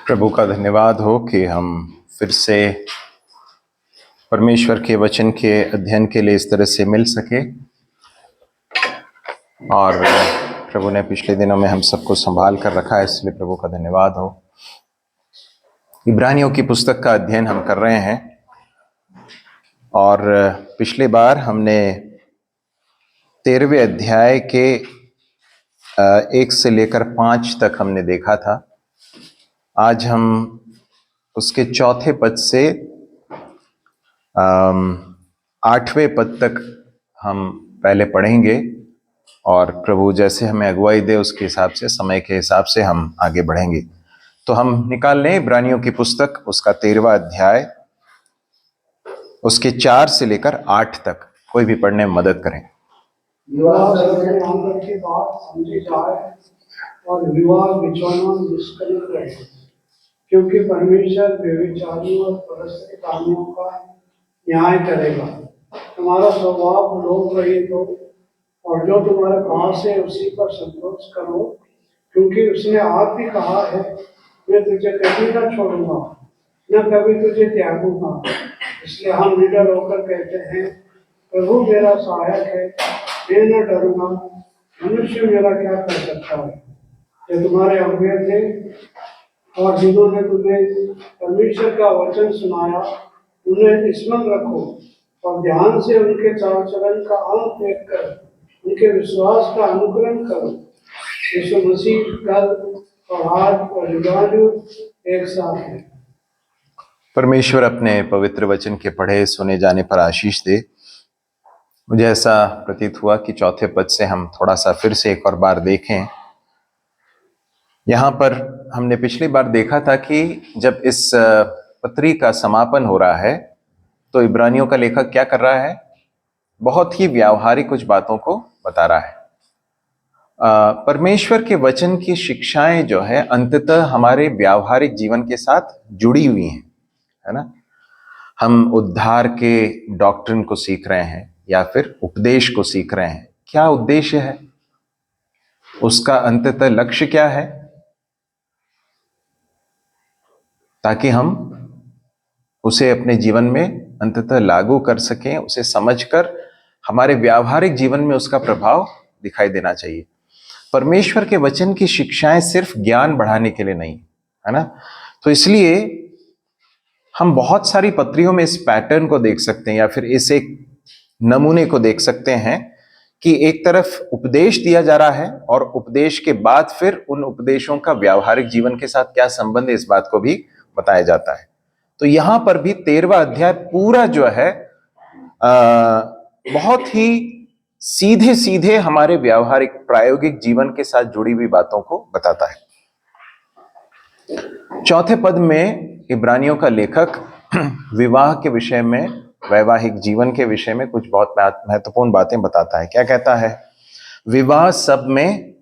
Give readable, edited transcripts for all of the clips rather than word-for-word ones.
प्रभु का धन्यवाद हो कि हम फिर से परमेश्वर के वचन के अध्ययन के लिए इस तरह से मिल सके। और प्रभु ने पिछले दिनों में हम सबको संभाल कर रखा है, इसलिए प्रभु का धन्यवाद हो। इब्रानियों की पुस्तक का अध्ययन हम कर रहे हैं और पिछले बार हमने 13वें अध्याय के 1 से लेकर 5 तक हमने देखा था। आज हम उसके चौथे पद से 8वें पद तक हम पहले पढ़ेंगे और प्रभु जैसे हमें अगुवाई दे उसके हिसाब से, समय के हिसाब से हम आगे बढ़ेंगे। तो हम निकाल लें इब्रानियों की पुस्तक, उसका 13वां अध्याय, उसके 4 से लेकर 8 तक। कोई भी पढ़ने में मदद करें। विवाह की बात समझी जाए और विवाह बिछौना निष्कलंक रहे, क्योंकि परमेश्वर व्यभिचारियों और परस्त्री कामियों का न्याय करेगा। तुम्हारा स्वभाव लोभ रहित हो और जो तुम्हारे पास है उसी पर संतोष करो, क्योंकि उसने आप भी कहा है, मैं तुझे कभी न छोड़ूंगा न कभी तुझे त्यागूंगा। इसलिए हम निडर होकर कहते हैं, प्रभु मेरा सहायक है, मैं न डरूंगा। मनुष्य मेरा क्या कर सकता है? जो तुम्हारे अगुए थे और जिन्होंने तुम्हें परमेश्वर का वचन सुनाया, उन्हें स्मरण रखो और ध्यान से उनके चाल चलन का अंत देखकर उनके विश्वास का अनुकरण करो। यीशु मसीह कल और आज और युगानुयुग एक साथ है। परमेश्वर अपने पवित्र वचन के पढ़े सुने जाने पर आशीष दे। मुझे ऐसा प्रतीत हुआ कि चौथे पद से हम थोड़ा सा फिर से एक और बार देखें। यहाँ पर हमने पिछली बार देखा था कि जब इस पत्री का समापन हो रहा है तो इब्रानियों का लेखक क्या कर रहा है? बहुत ही व्यावहारिक कुछ बातों को बता रहा है। परमेश्वर के वचन की शिक्षाएं जो है अंततः हमारे व्यावहारिक जीवन के साथ जुड़ी हुई हैं, है ना। हम उद्धार के डॉक्ट्रिन को सीख रहे हैं या फिर उपदेश को सीख रहे हैं। क्या उद्देश्य है उसका? अंततः लक्ष्य क्या है? ताकि हम उसे अपने जीवन में अंततः लागू कर सकें, उसे समझकर हमारे व्यावहारिक जीवन में उसका प्रभाव दिखाई देना चाहिए। परमेश्वर के वचन की शिक्षाएं सिर्फ ज्ञान बढ़ाने के लिए नहीं, है ना। तो इसलिए हम बहुत सारी पत्रियों में इस पैटर्न को देख सकते हैं या फिर इस एक नमूने को देख सकते हैं कि एक तरफ उपदेश दिया जा रहा है और उपदेश के बाद फिर उन उपदेशों का व्यावहारिक जीवन के साथ क्या संबंध है, इस बात को भी बताया जाता है। तो यहां पर भी 13वां अध्याय पूरा जो है बहुत ही सीधे सीधे हमारे व्यावहारिक प्रायोगिक जीवन के साथ जुड़ी हुई बातों को बताता है। चौथे पद में इब्रानियों का लेखक विवाह के विषय में, वैवाहिक जीवन के विषय में कुछ बहुत महत्वपूर्ण बातें बताता है। क्या कहता है? विवाह सब में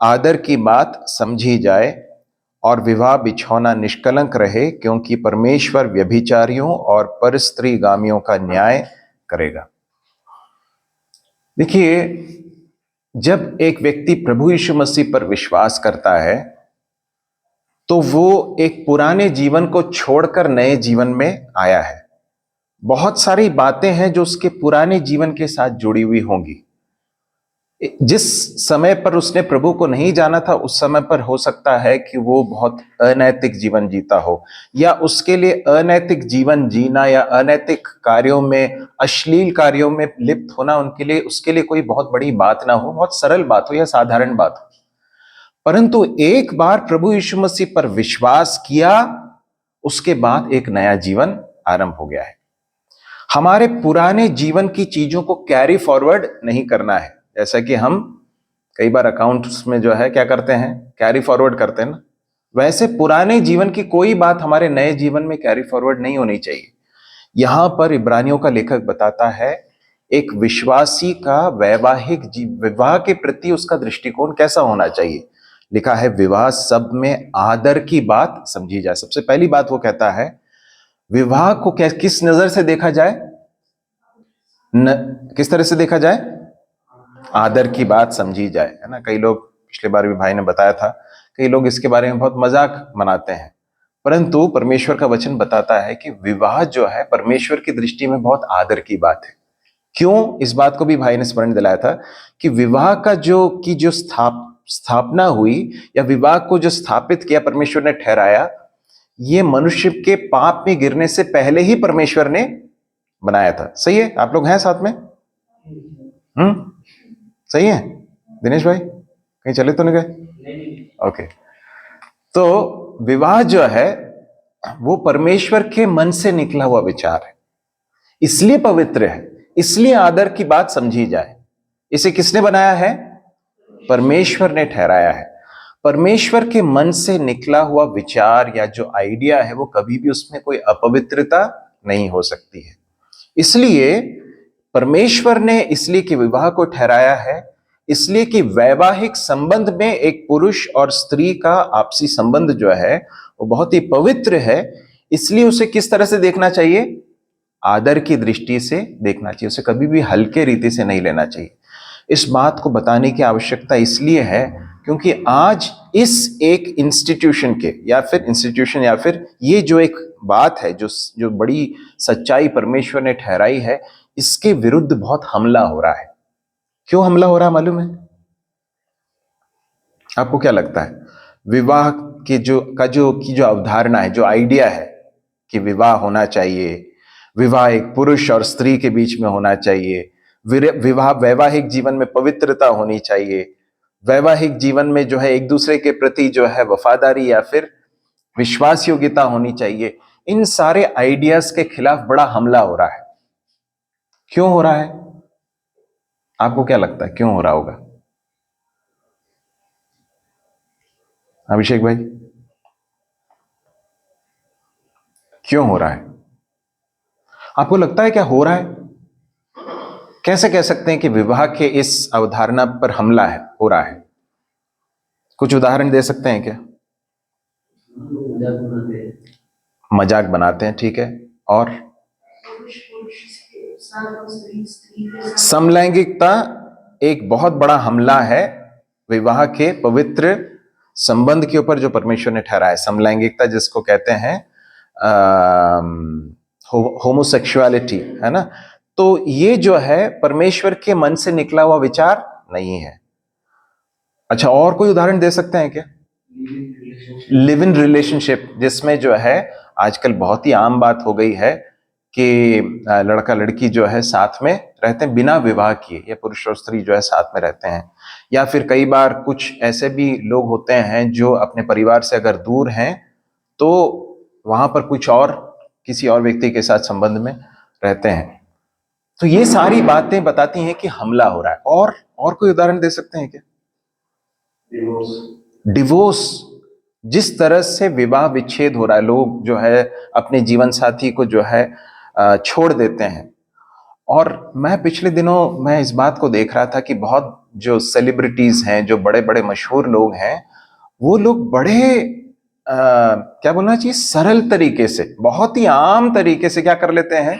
आदर की बात समझी जाए और विवाह बिछौना निष्कलंक रहे, क्योंकि परमेश्वर व्यभिचारियों और परस्त्रीगामियों का न्याय करेगा। देखिए, जब एक व्यक्ति प्रभु यीशु मसीह पर विश्वास करता है तो वो एक पुराने जीवन को छोड़कर नए जीवन में आया है। बहुत सारी बातें हैं जो उसके पुराने जीवन के साथ जुड़ी हुई होंगी। जिस समय पर उसने प्रभु को नहीं जाना था उस समय पर हो सकता है कि वो बहुत अनैतिक जीवन जीता हो, या उसके लिए अनैतिक जीवन जीना या अनैतिक कार्यों में, अश्लील कार्यों में लिप्त होना उनके लिए, उसके लिए कोई बहुत बड़ी बात ना हो, बहुत सरल बात हो या साधारण बात हो। परंतु एक बार प्रभु यीशु मसीह पर विश्वास किया, उसके बाद एक नया जीवन आरंभ हो गया है। हमारे पुराने जीवन की चीजों को कैरी फॉरवर्ड नहीं करना है। जैसा कि हम कई बार अकाउंट्स में जो है क्या करते हैं, कैरी फॉरवर्ड करते हैं ना, वैसे पुराने जीवन की कोई बात हमारे नए जीवन में कैरी फॉरवर्ड नहीं होनी चाहिए। यहां पर इब्रानियों का लेखक बताता है एक विश्वासी का वैवाहिक विवाह के प्रति उसका दृष्टिकोण कैसा होना चाहिए। लिखा है विवाह सब में आदर की बात समझी जाए। सबसे पहली बात वो कहता है विवाह को किस नजर से देखा जाए, किस तरह से देखा जाए? आदर की बात समझी जाए, है ना। कई लोग, पिछले बार भी भाई ने बताया था, कई लोग इसके बारे में बहुत मजाक मनाते हैं। परंतु परमेश्वर का वचन बताता है कि विवाह जो है परमेश्वर की दृष्टि में बहुत आदर की बात है। क्यों? इस बात को भी भाई ने स्मरण दिलाया था कि विवाह का जो स्थापना हुई या विवाह को जो स्थापित किया परमेश्वर ने ठहराया, ये मनुष्य के पाप में गिरने से पहले ही परमेश्वर ने बनाया था। सही है? आप लोग हैं साथ में? सही है दिनेश भाई? कहीं चले तो नहीं गए? ओके। तो विवाह जो है वो परमेश्वर के मन से निकला हुआ विचार है, इसलिए पवित्र है, इसलिए आदर की बात समझी जाए। इसे किसने बनाया है? परमेश्वर ने ठहराया है। परमेश्वर के मन से निकला हुआ विचार या जो आइडिया है वो कभी भी उसमें कोई अपवित्रता नहीं हो सकती है। इसलिए परमेश्वर ने इसलिए कि विवाह को ठहराया है, इसलिए कि वैवाहिक संबंध में एक पुरुष और स्त्री का आपसी संबंध जो है वो बहुत ही पवित्र है। इसलिए उसे किस तरह से देखना चाहिए? आदर की दृष्टि से देखना चाहिए, उसे कभी भी हल्के रीति से नहीं लेना चाहिए। इस बात को बताने की आवश्यकता इसलिए है क्योंकि आज इस एक इंस्टीट्यूशन के या फिर ये जो एक बात है, जो बड़ी सच्चाई परमेश्वर ने ठहराई है, इसके विरुद्ध बहुत हमला हो रहा है। क्यों हमला हो रहा है मालूम है आपको? क्या लगता है? विवाह के जो अवधारणा है, जो आइडिया है कि विवाह होना चाहिए, विवाह एक पुरुष और स्त्री के बीच में होना चाहिए, विवाह वैवाहिक जीवन में पवित्रता होनी चाहिए, वैवाहिक जीवन में जो है एक दूसरे के प्रति जो है वफादारी या फिर विश्वास योग्यता होनी चाहिए, इन सारे आइडियाज के खिलाफ बड़ा हमला हो रहा है। क्यों हो रहा है? आपको क्या लगता है क्यों हो रहा होगा? अभिषेक भाई, क्यों हो रहा है? आपको लगता है क्या हो रहा है? कैसे कह सकते हैं कि विवाह के इस अवधारणा पर हमला हो रहा है? कुछ उदाहरण दे सकते हैं क्या? मजाक बनाते हैं, ठीक है। और समलैंगिकता एक बहुत बड़ा हमला है विवाह के पवित्र संबंध के ऊपर जो परमेश्वर ने ठहराया है। समलैंगिकता जिसको कहते हैं होमोसेक्सुअलिटी, है ना? तो ये जो है परमेश्वर के मन से निकला हुआ विचार नहीं है। अच्छा, और कोई उदाहरण दे सकते हैं क्या? लिव इन रिलेशनशिप, जिसमें जो है आजकल बहुत ही आम बात हो गई है कि लड़का लड़की जो है साथ में रहते हैं बिना विवाह किए, या पुरुष और स्त्री जो है साथ में रहते हैं। या फिर कई बार कुछ ऐसे भी लोग होते हैं जो अपने परिवार से अगर दूर हैं तो वहां पर कुछ और किसी और व्यक्ति के साथ संबंध में रहते हैं। तो ये सारी बातें बताती हैं कि हमला हो रहा है। और कोई उदाहरण दे सकते हैं क्या? डिवोर्स, जिस तरह से विवाह विच्छेद हो रहा है, लोग जो है अपने जीवन साथी को जो है छोड़ देते हैं। और मैं पिछले दिनों मैं इस बात को देख रहा था कि बहुत जो सेलिब्रिटीज हैं, जो बड़े बड़े मशहूर लोग हैं, वो लोग बड़े क्या बोलना चाहिए, सरल तरीके से, बहुत ही आम तरीके से क्या कर लेते हैं?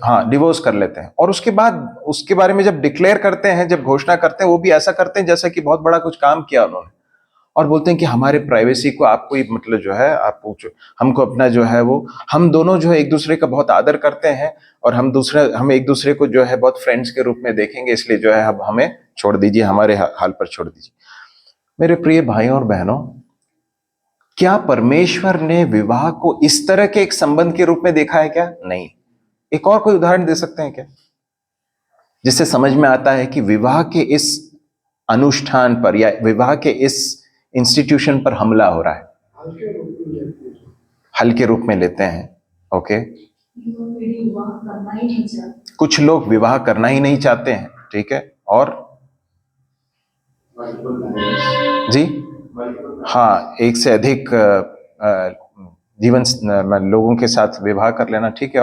हाँ, डिवोर्स कर लेते हैं। और उसके बाद उसके बारे में जब डिक्लेयर करते हैं, जब घोषणा करते हैं, वो भी ऐसा करते हैं जैसा कि बहुत बड़ा कुछ काम किया उन्होंने, और बोलते हैं कि हमारे प्राइवेसी को आपको ही मतलब जो है आप पूछो, हमको अपना जो है वो, हम दोनों जो है एक दूसरे का बहुत आदर करते हैं और हम एक दूसरे को जो है बहुत फ्रेंड्स के रूप में देखेंगे, इसलिए जो है अब हमें छोड़ दीजिए, हमारे हाल पर छोड़ दीजिए। मेरे प्रिय भाइयों और बहनों, क्या परमेश्वर ने विवाह को इस तरह के एक संबंध के रूप में देखा है क्या? नहीं। एक और कोई उदाहरण दे सकते हैं क्या जिससे समझ में आता है कि विवाह के इस अनुष्ठान पर या विवाह के इस इंस्टीट्यूशन पर हमला हो रहा है? हल्के रूप में लेते हैं। ओके, कुछ लोग विवाह करना ही नहीं चाहते हैं, ठीक है। और जी हाँ, एक से अधिक जीवन लोगों के साथ विवाह कर लेना, ठीक है।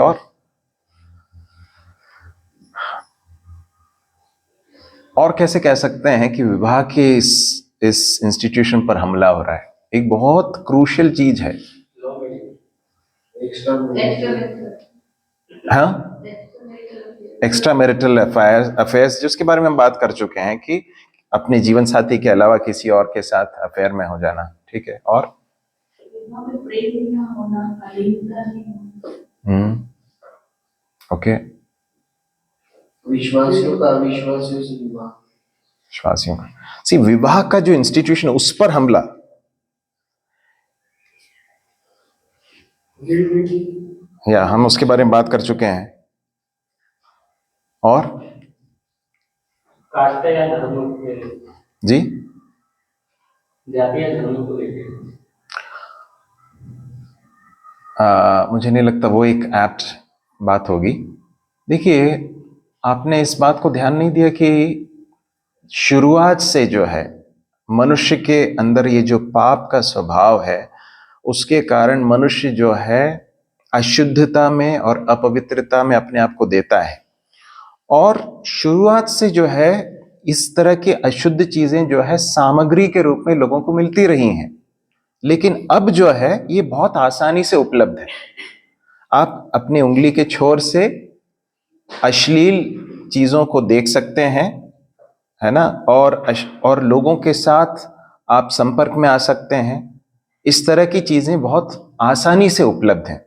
और कैसे कह सकते हैं कि विवाह के इस इंस्टीट्यूशन पर हमला हो रहा है? एक बहुत क्रूशियल चीज है। हाँ, एक्स्ट्रा मैरिटल अफेयर्स, जिसके बारे में हम बात कर चुके हैं कि अपने जीवन साथी के अलावा किसी और के साथ अफेयर में हो जाना, ठीक है। और वहाँ पे प्रेम ना होना, अलीनता नहीं होना। ओके। विश्वासियों का अविश्वासियों से विवाह। विश्वासियों का सी विवाह का जो इंस्टीट्यूशन, उस पर हमला। या हम उसके बारे में बात कर चुके हैं। और कास्ट या धर्म के जी, जाति या धर्म को लेकर मुझे नहीं लगता वो एक एप्ट बात होगी। देखिए, आपने इस बात को ध्यान नहीं दिया कि शुरुआत से जो है मनुष्य के अंदर ये जो पाप का स्वभाव है, उसके कारण मनुष्य जो है अशुद्धता में और अपवित्रता में अपने आप को देता है। और शुरुआत से जो है इस तरह की अशुद्ध चीजें जो है सामग्री के रूप में लोगों को मिलती रही हैं, लेकिन अब जो है ये बहुत आसानी से उपलब्ध है। आप अपनी उंगली के छोर से अश्लील चीजों को देख सकते हैं, है ना, और लोगों के साथ आप संपर्क में आ सकते हैं। इस तरह की चीजें बहुत आसानी से उपलब्ध हैं।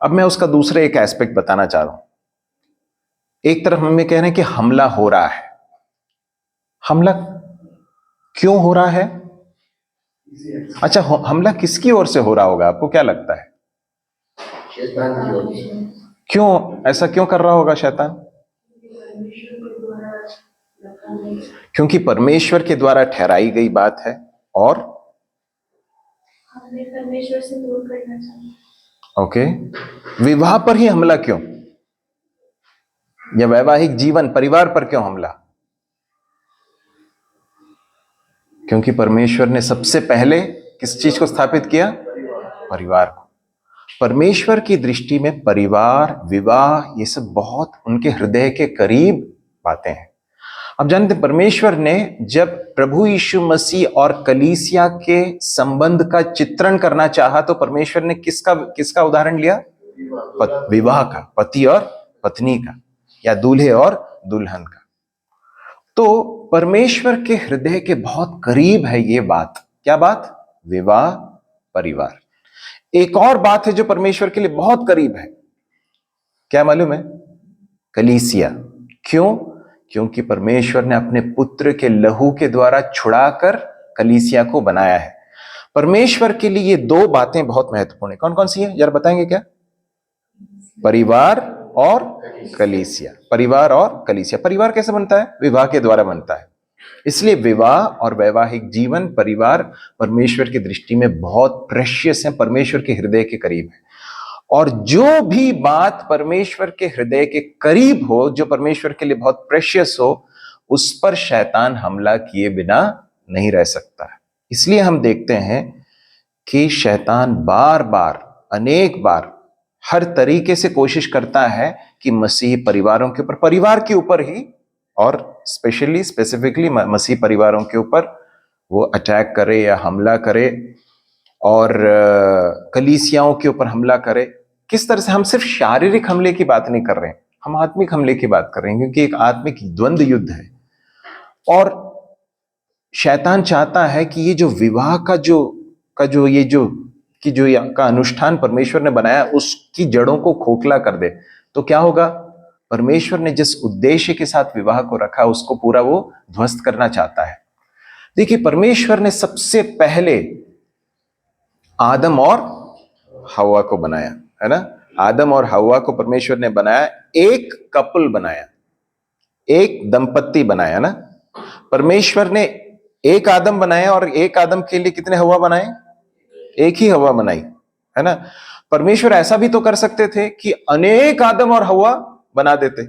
अब मैं उसका दूसरा एक एस्पेक्ट बताना चाह रहा हूं। एक तरफ हम ये कह रहे हैं कि हमला हो रहा है। हमला क्यों हो रहा है? अच्छा, हमला किसकी ओर से हो रहा होगा, आपको क्या लगता है? शैतान की ओर से। क्यों ऐसा क्यों कर रहा होगा शैतान? क्योंकि परमेश्वर के द्वारा ठहराई गई बात है और हमें परमेश्वर से दूर करना चाहिए। ओके, विवाह पर ही हमला क्यों, या वैवाहिक जीवन परिवार पर क्यों हमला? क्योंकि परमेश्वर ने सबसे पहले किस चीज को स्थापित किया? परिवार को। परमेश्वर की दृष्टि में परिवार, विवाह, ये सब बहुत उनके हृदय के करीब बातें हैं। अब जानते हैं, परमेश्वर ने जब प्रभु यीशु मसीह और कलीसिया के संबंध का चित्रण करना चाहा तो परमेश्वर ने किसका उदाहरण लिया? विवाह का, पति और पत्नी का, या दूल्हे और दुल्हन का। तो परमेश्वर के हृदय के बहुत करीब है ये बात। क्या बात? विवाह, परिवार। एक और बात है जो परमेश्वर के लिए बहुत करीब है, क्या मालूम है? कलीसिया। क्यों? क्योंकि परमेश्वर ने अपने पुत्र के लहू के द्वारा छुड़ाकर कलीसिया को बनाया है। परमेश्वर के लिए ये दो बातें बहुत महत्वपूर्ण है। कौन कौन सी है, जरा बताएंगे क्या? परिवार और कलीसिया। परिवार और कलीसिया। परिवार कैसे बनता है? विवाह के द्वारा बनता है। इसलिए विवाह और वैवाहिक जीवन, परिवार परमेश्वर की दृष्टि में बहुत प्रेशियस है, परमेश्वर के हृदय के करीब है। और जो भी बात परमेश्वर के हृदय के करीब हो, जो परमेश्वर के लिए बहुत प्रेशियस हो, उस पर शैतान हमला किए बिना नहीं रह सकता है। इसलिए हम देखते हैं कि शैतान बार बार, अनेक बार, हर तरीके से कोशिश करता है कि मसीही परिवारों के ऊपर, परिवार के ऊपर ही, और स्पेसिफिकली मसीही परिवारों के ऊपर वो अटैक करे या हमला करे, और कलीसियाओं के ऊपर हमला करे। किस तरह से? हम सिर्फ शारीरिक हमले की बात नहीं कर रहे हैं, हम आत्मिक हमले की बात कर रहे हैं, क्योंकि एक आत्मिक द्वंद्व युद्ध है। और शैतान चाहता है कि ये जो विवाह का अनुष्ठान परमेश्वर ने बनाया, उसकी जड़ों को खोखला कर दे। तो क्या होगा? परमेश्वर ने जिस उद्देश्य के साथ विवाह को रखा, उसको पूरा वो ध्वस्त करना चाहता है। देखिए, परमेश्वर ने सबसे पहले आदम और हव्वा को बनाया, है ना। आदम और हव्वा को परमेश्वर ने बनाया, एक कपल बनाया, एक दंपत्ति बनाया ना। परमेश्वर ने एक आदम बनाया, और एक आदम के लिए कितने हव्वा बनाए? एक ही हव्वा बनाई, है ना। परमेश्वर ऐसा भी तो कर सकते थे कि अनेक आदम और हव्वा बना देते।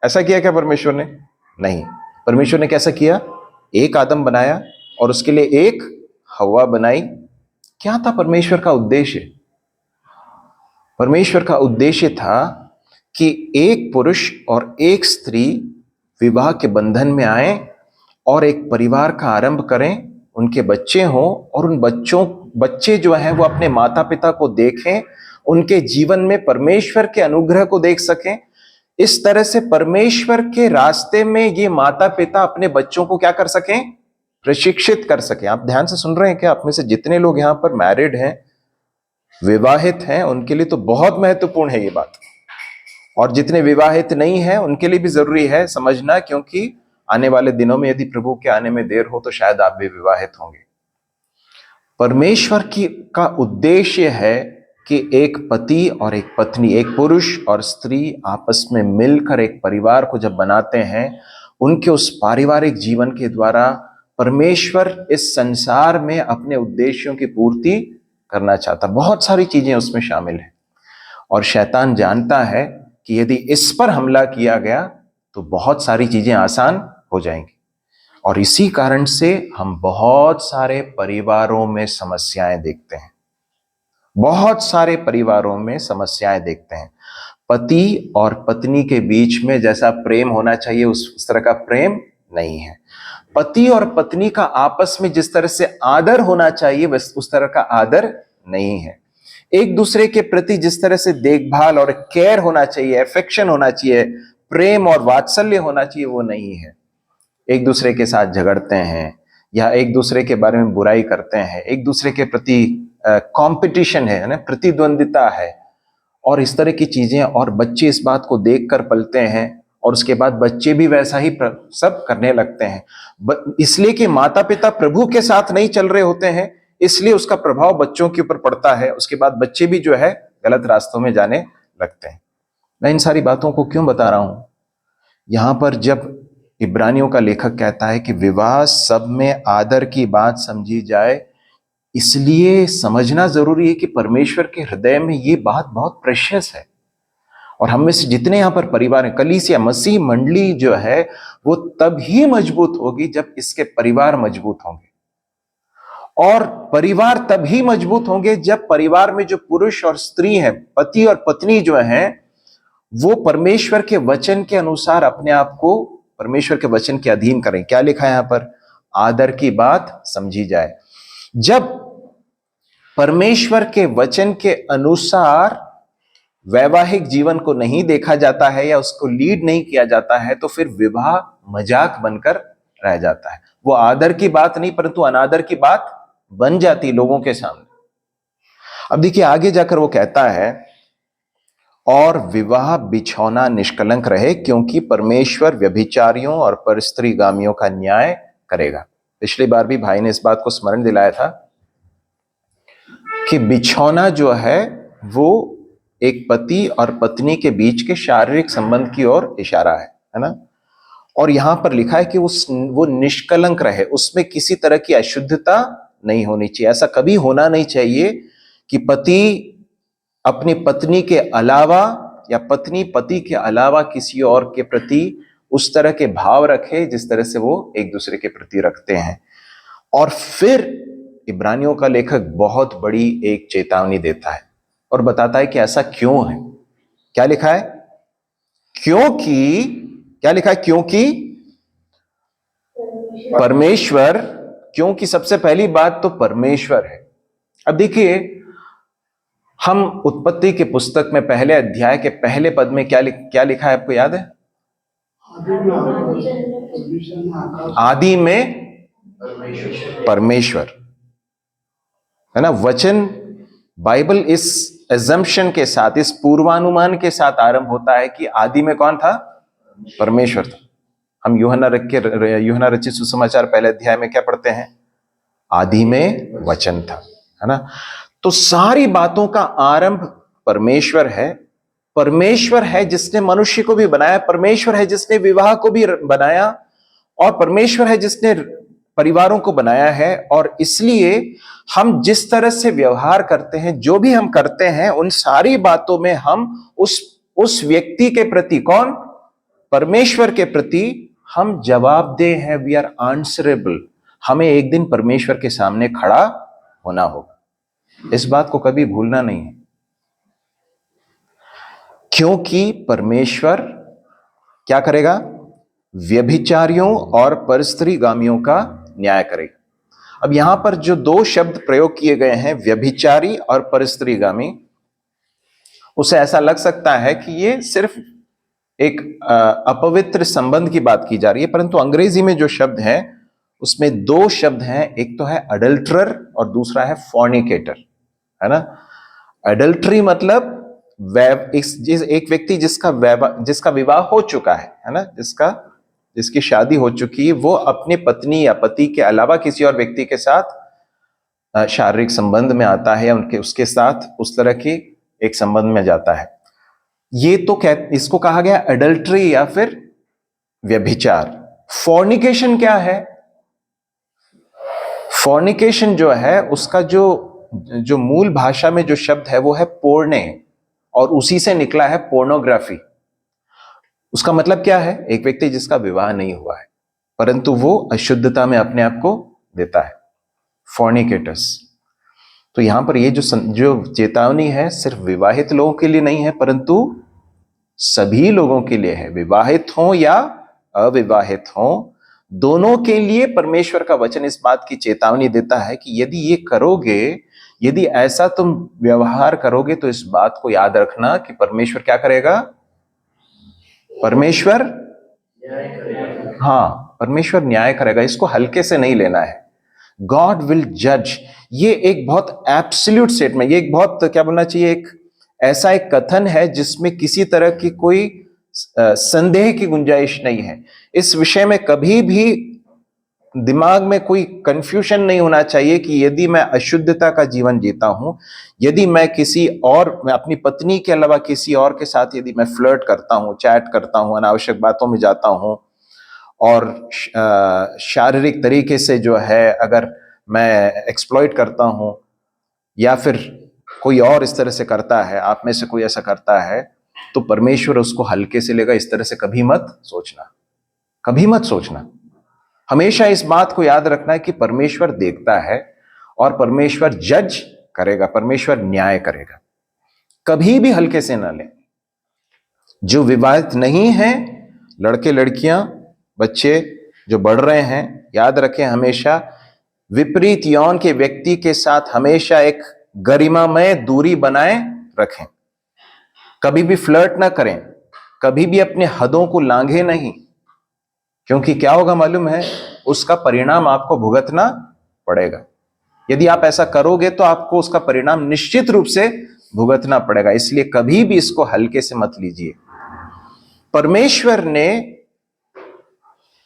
ऐसा किया क्या परमेश्वर ने? नहीं। परमेश्वर ने कैसा किया? एक आदम बनाया और उसके लिए एक हव्वा बनाई। क्या था परमेश्वर का उद्देश्य? परमेश्वर का उद्देश्य था कि एक पुरुष और एक स्त्री विवाह के बंधन में आए और एक परिवार का आरंभ करें, उनके बच्चे हों, और उन बच्चे जो हैं वो अपने माता पिता को देखें, उनके जीवन में परमेश्वर के अनुग्रह को देख सकें। इस तरह से परमेश्वर के रास्ते में ये माता पिता अपने बच्चों को क्या कर सकें? प्रशिक्षित कर सकें। आप ध्यान से सुन रहे हैं क्या? आप में से जितने लोग यहाँ पर मैरिड हैं, विवाहित हैं उनके लिए तो बहुत महत्वपूर्ण है ये बात, और जितने विवाहित नहीं हैं उनके लिए भी जरूरी है समझना, क्योंकि आने वाले दिनों में यदि प्रभु के आने में देर हो तो शायद आप भी विवाहित होंगे। परमेश्वर का उद्देश्य है कि एक पति और एक पत्नी, एक पुरुष और स्त्री आपस में मिलकर एक परिवार को जब बनाते हैं, उनके उस पारिवारिक जीवन के द्वारा परमेश्वर इस संसार में अपने उद्देश्यों की पूर्ति करना चाहता। बहुत सारी चीजें उसमें शामिल हैं, और शैतान जानता है कि यदि इस पर हमला किया गया तो बहुत सारी चीजें आसान हो जाएंगी, और इसी कारण से हम बहुत सारे परिवारों में समस्याएं देखते हैं। बहुत सारे परिवारों में समस्याएं देखते हैं। पति और पत्नी के बीच में जैसा प्रेम होना चाहिए उस तरह का प्रेम नहीं है। पति और पत्नी का आपस में जिस तरह से आदर होना चाहिए बस उस तरह का आदर नहीं है। एक दूसरे के प्रति जिस तरह से देखभाल और केयर होना चाहिए, एफेक्शन होना चाहिए, प्रेम और वात्सल्य होना चाहिए, वो नहीं है। एक दूसरे के साथ झगड़ते हैं या एक दूसरे के बारे में बुराई करते हैं, एक दूसरे के प्रति कंपटीशन है ना, प्रतिद्वंदिता है, और इस तरह की चीजें, और बच्चे इस बात को देखकर पलते हैं और उसके बाद बच्चे भी वैसा ही सब करने लगते हैं। इसलिए कि माता पिता प्रभु के साथ नहीं चल रहे होते हैं, इसलिए उसका प्रभाव बच्चों के ऊपर पड़ता है। उसके बाद बच्चे भी जो है गलत रास्तों में जाने लगते हैं। मैं इन सारी बातों को क्यों बता रहा हूं? यहां पर जब इब्रानियों का लेखक कहता है कि विवाह सब में आदर की बात समझी जाए, इसलिए समझना जरूरी है कि परमेश्वर के हृदय में ये बात बहुत प्रेशियस है। और हम में से जितने यहां पर परिवार हैं, कलीसिया मसीह मंडली जो है वो तब ही मजबूत होगी जब इसके परिवार मजबूत होंगे, और परिवार तब ही मजबूत होंगे जब परिवार में जो पुरुष और स्त्री हैं, पति और पत्नी जो हैं, वो परमेश्वर के वचन के अनुसार अपने आप को परमेश्वर के वचन के अधीन करें। क्या लिखा है यहां पर? आदर की बात समझी जाए। जब परमेश्वर के वचन के अनुसार वैवाहिक जीवन को नहीं देखा जाता है या उसको लीड नहीं किया जाता है तो फिर विवाह मजाक बनकर रह जाता है। वो आदर की बात नहीं परंतु अनादर की बात बन जाती लोगों के सामने। अब देखिए आगे जाकर वो कहता है, और विवाह बिछौना निष्कलंक रहे क्योंकि परमेश्वर व्यभिचारियों और परस्त्रीगामियों का न्याय करेगा। पिछली बार भी भाई ने इस बात को स्मरण दिलाया था कि बिछौना जो है वो एक पति और पत्नी के बीच के शारीरिक संबंध की ओर इशारा है ना। और यहां पर लिखा है कि वो निष्कलंक रहे, उसमें किसी तरह की अशुद्धता नहीं होनी चाहिए। ऐसा कभी होना नहीं चाहिए कि पति अपनी पत्नी के अलावा या पत्नी पति के अलावा किसी और के प्रति उस तरह के भाव रखे जिस तरह से वो एक दूसरे के प्रति रखते हैं। और फिर इब्रानियों का लेखक बहुत बड़ी एक चेतावनी देता है और बताता है कि ऐसा क्यों है। क्या लिखा है? क्योंकि, क्या लिखा है? क्योंकि परमेश्वर, क्योंकि सबसे पहली बात तो परमेश्वर है। अब देखिए हम उत्पत्ति के पुस्तक में पहले अध्याय के पहले पद में क्या लिखा है, आपको याद है? आदि में परमेश्वर, है ना। वचन बाइबल इस एजम्पशन के साथ, इस पूर्वानुमान के साथ आरंभ होता है कि आदि में कौन था? परमेश्वर था। हम यूहन्ना रचित सुसमाचार पहले अध्याय में क्या पढ़ते हैं? आदि में वचन था, है ना। तो सारी बातों का आरंभ परमेश्वर है। परमेश्वर है जिसने मनुष्य को भी बनाया, परमेश्वर है जिसने विवाह को भी बनाया, और परमेश्वर है जिसने परिवारों को बनाया है। और इसलिए हम जिस तरह से व्यवहार करते हैं, जो भी हम करते हैं, उन सारी बातों में हम उस व्यक्ति के प्रति, कौन? परमेश्वर के प्रति हम जवाबदेह हैं। We are answerable. हमें एक दिन परमेश्वर के सामने खड़ा होना होगा। इस बात को कभी भूलना नहीं है, क्योंकि परमेश्वर क्या करेगा? व्यभिचारियों और परस्त्रीगामियों का न्याय करेगा। अब यहां पर जो दो शब्द प्रयोग किए गए हैं, व्यभिचारी और परस्त्रीगामी, उसे ऐसा लग सकता है कि ये सिर्फ एक अपवित्र संबंध की बात की जा रही है, परंतु अंग्रेजी में जो शब्द है उसमें दो शब्द हैं। एक तो है अडल्टरर और दूसरा है फॉर्निकेटर, है ना। एडल्ट्री मतलब एक व्यक्ति जिसका विवाह हो चुका है ना, जिसकी शादी हो चुकी है, वो अपने पत्नी या पति के अलावा किसी और व्यक्ति के साथ शारीरिक संबंध में आता है, या उसके साथ उस तरह की एक संबंध में जाता है। ये तो इसको कहा गया एडल्ट्री या फिर व्यभिचार। फॉर्निकेशन क्या है? फॉर्निकेशन जो है उसका जो मूल भाषा में जो शब्द है वो है पोर्ने, और उसी से निकला है पोर्नोग्राफी। उसका मतलब क्या है? एक व्यक्ति जिसका विवाह नहीं हुआ है परंतु वो अशुद्धता में अपने आप को देता है, फॉर्निकेटर्स। तो यहां पर ये जो चेतावनी है सिर्फ विवाहित लोगों के लिए नहीं है परंतु सभी लोगों के लिए है, विवाहित हों या अविवाहित हों, दोनों के लिए परमेश्वर का वचन इस बात की चेतावनी देता है कि यदि ये करोगे, यदि ऐसा तुम व्यवहार करोगे तो इस बात को याद रखना कि परमेश्वर क्या करेगा? परमेश्वर परमेश्वर न्याय करेगा। इसको हल्के से नहीं लेना है। गॉड विल जज। ये एक बहुत एब्सोल्यूट स्टेटमेंट, ये एक बहुत क्या बोलना चाहिए, एक ऐसा एक कथन है जिसमें किसी तरह की कोई संदेह की गुंजाइश नहीं है। इस विषय में कभी भी दिमाग में कोई कंफ्यूजन नहीं होना चाहिए कि यदि मैं अशुद्धता का जीवन जीता हूं, यदि मैं मैं अपनी पत्नी के अलावा किसी और के साथ यदि मैं फ्लर्ट करता हूं, चैट करता हूं, अनावश्यक बातों में जाता हूं, और शारीरिक तरीके से जो है अगर मैं एक्सप्लॉइट करता हूं, या फिर कोई और इस तरह से करता है, आप में से कोई ऐसा करता है, तो परमेश्वर उसको हल्के से लेगा। इस तरह से कभी मत सोचना, कभी मत सोचना। हमेशा इस बात को याद रखना है कि परमेश्वर देखता है और परमेश्वर जज करेगा, परमेश्वर न्याय करेगा। कभी भी हल्के से ना लें। जो विवाहित नहीं है, लड़के लड़कियां, बच्चे जो बढ़ रहे हैं, याद रखें हमेशा विपरीत यौन के व्यक्ति के साथ हमेशा एक गरिमामय दूरी बनाए रखें। कभी भी फ्लर्ट ना करें, कभी भी अपने हदों को लांघे नहीं, क्योंकि क्या होगा मालूम है? उसका परिणाम आपको भुगतना पड़ेगा। यदि आप ऐसा करोगे तो आपको उसका परिणाम निश्चित रूप से भुगतना पड़ेगा। इसलिए कभी भी इसको हल्के से मत लीजिए। परमेश्वर ने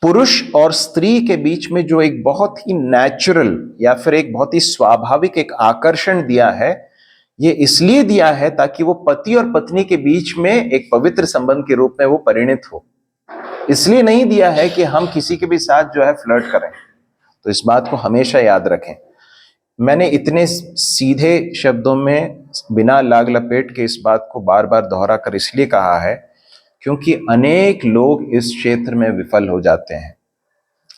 पुरुष और स्त्री के बीच में जो एक बहुत ही नेचुरल या फिर एक बहुत ही स्वाभाविक एक आकर्षण दिया है, ये इसलिए दिया है ताकि वो पति और पत्नी के बीच में एक पवित्र संबंध के रूप में वो परिणित हो। इसलिए नहीं दिया है कि हम किसी के भी साथ जो है फ्लर्ट करें। तो इस बात को हमेशा याद रखें। मैंने इतने सीधे शब्दों में बिना लाग लपेट के इस बात को बार बार दोहरा कर इसलिए कहा है क्योंकि अनेक लोग इस क्षेत्र में विफल हो जाते हैं।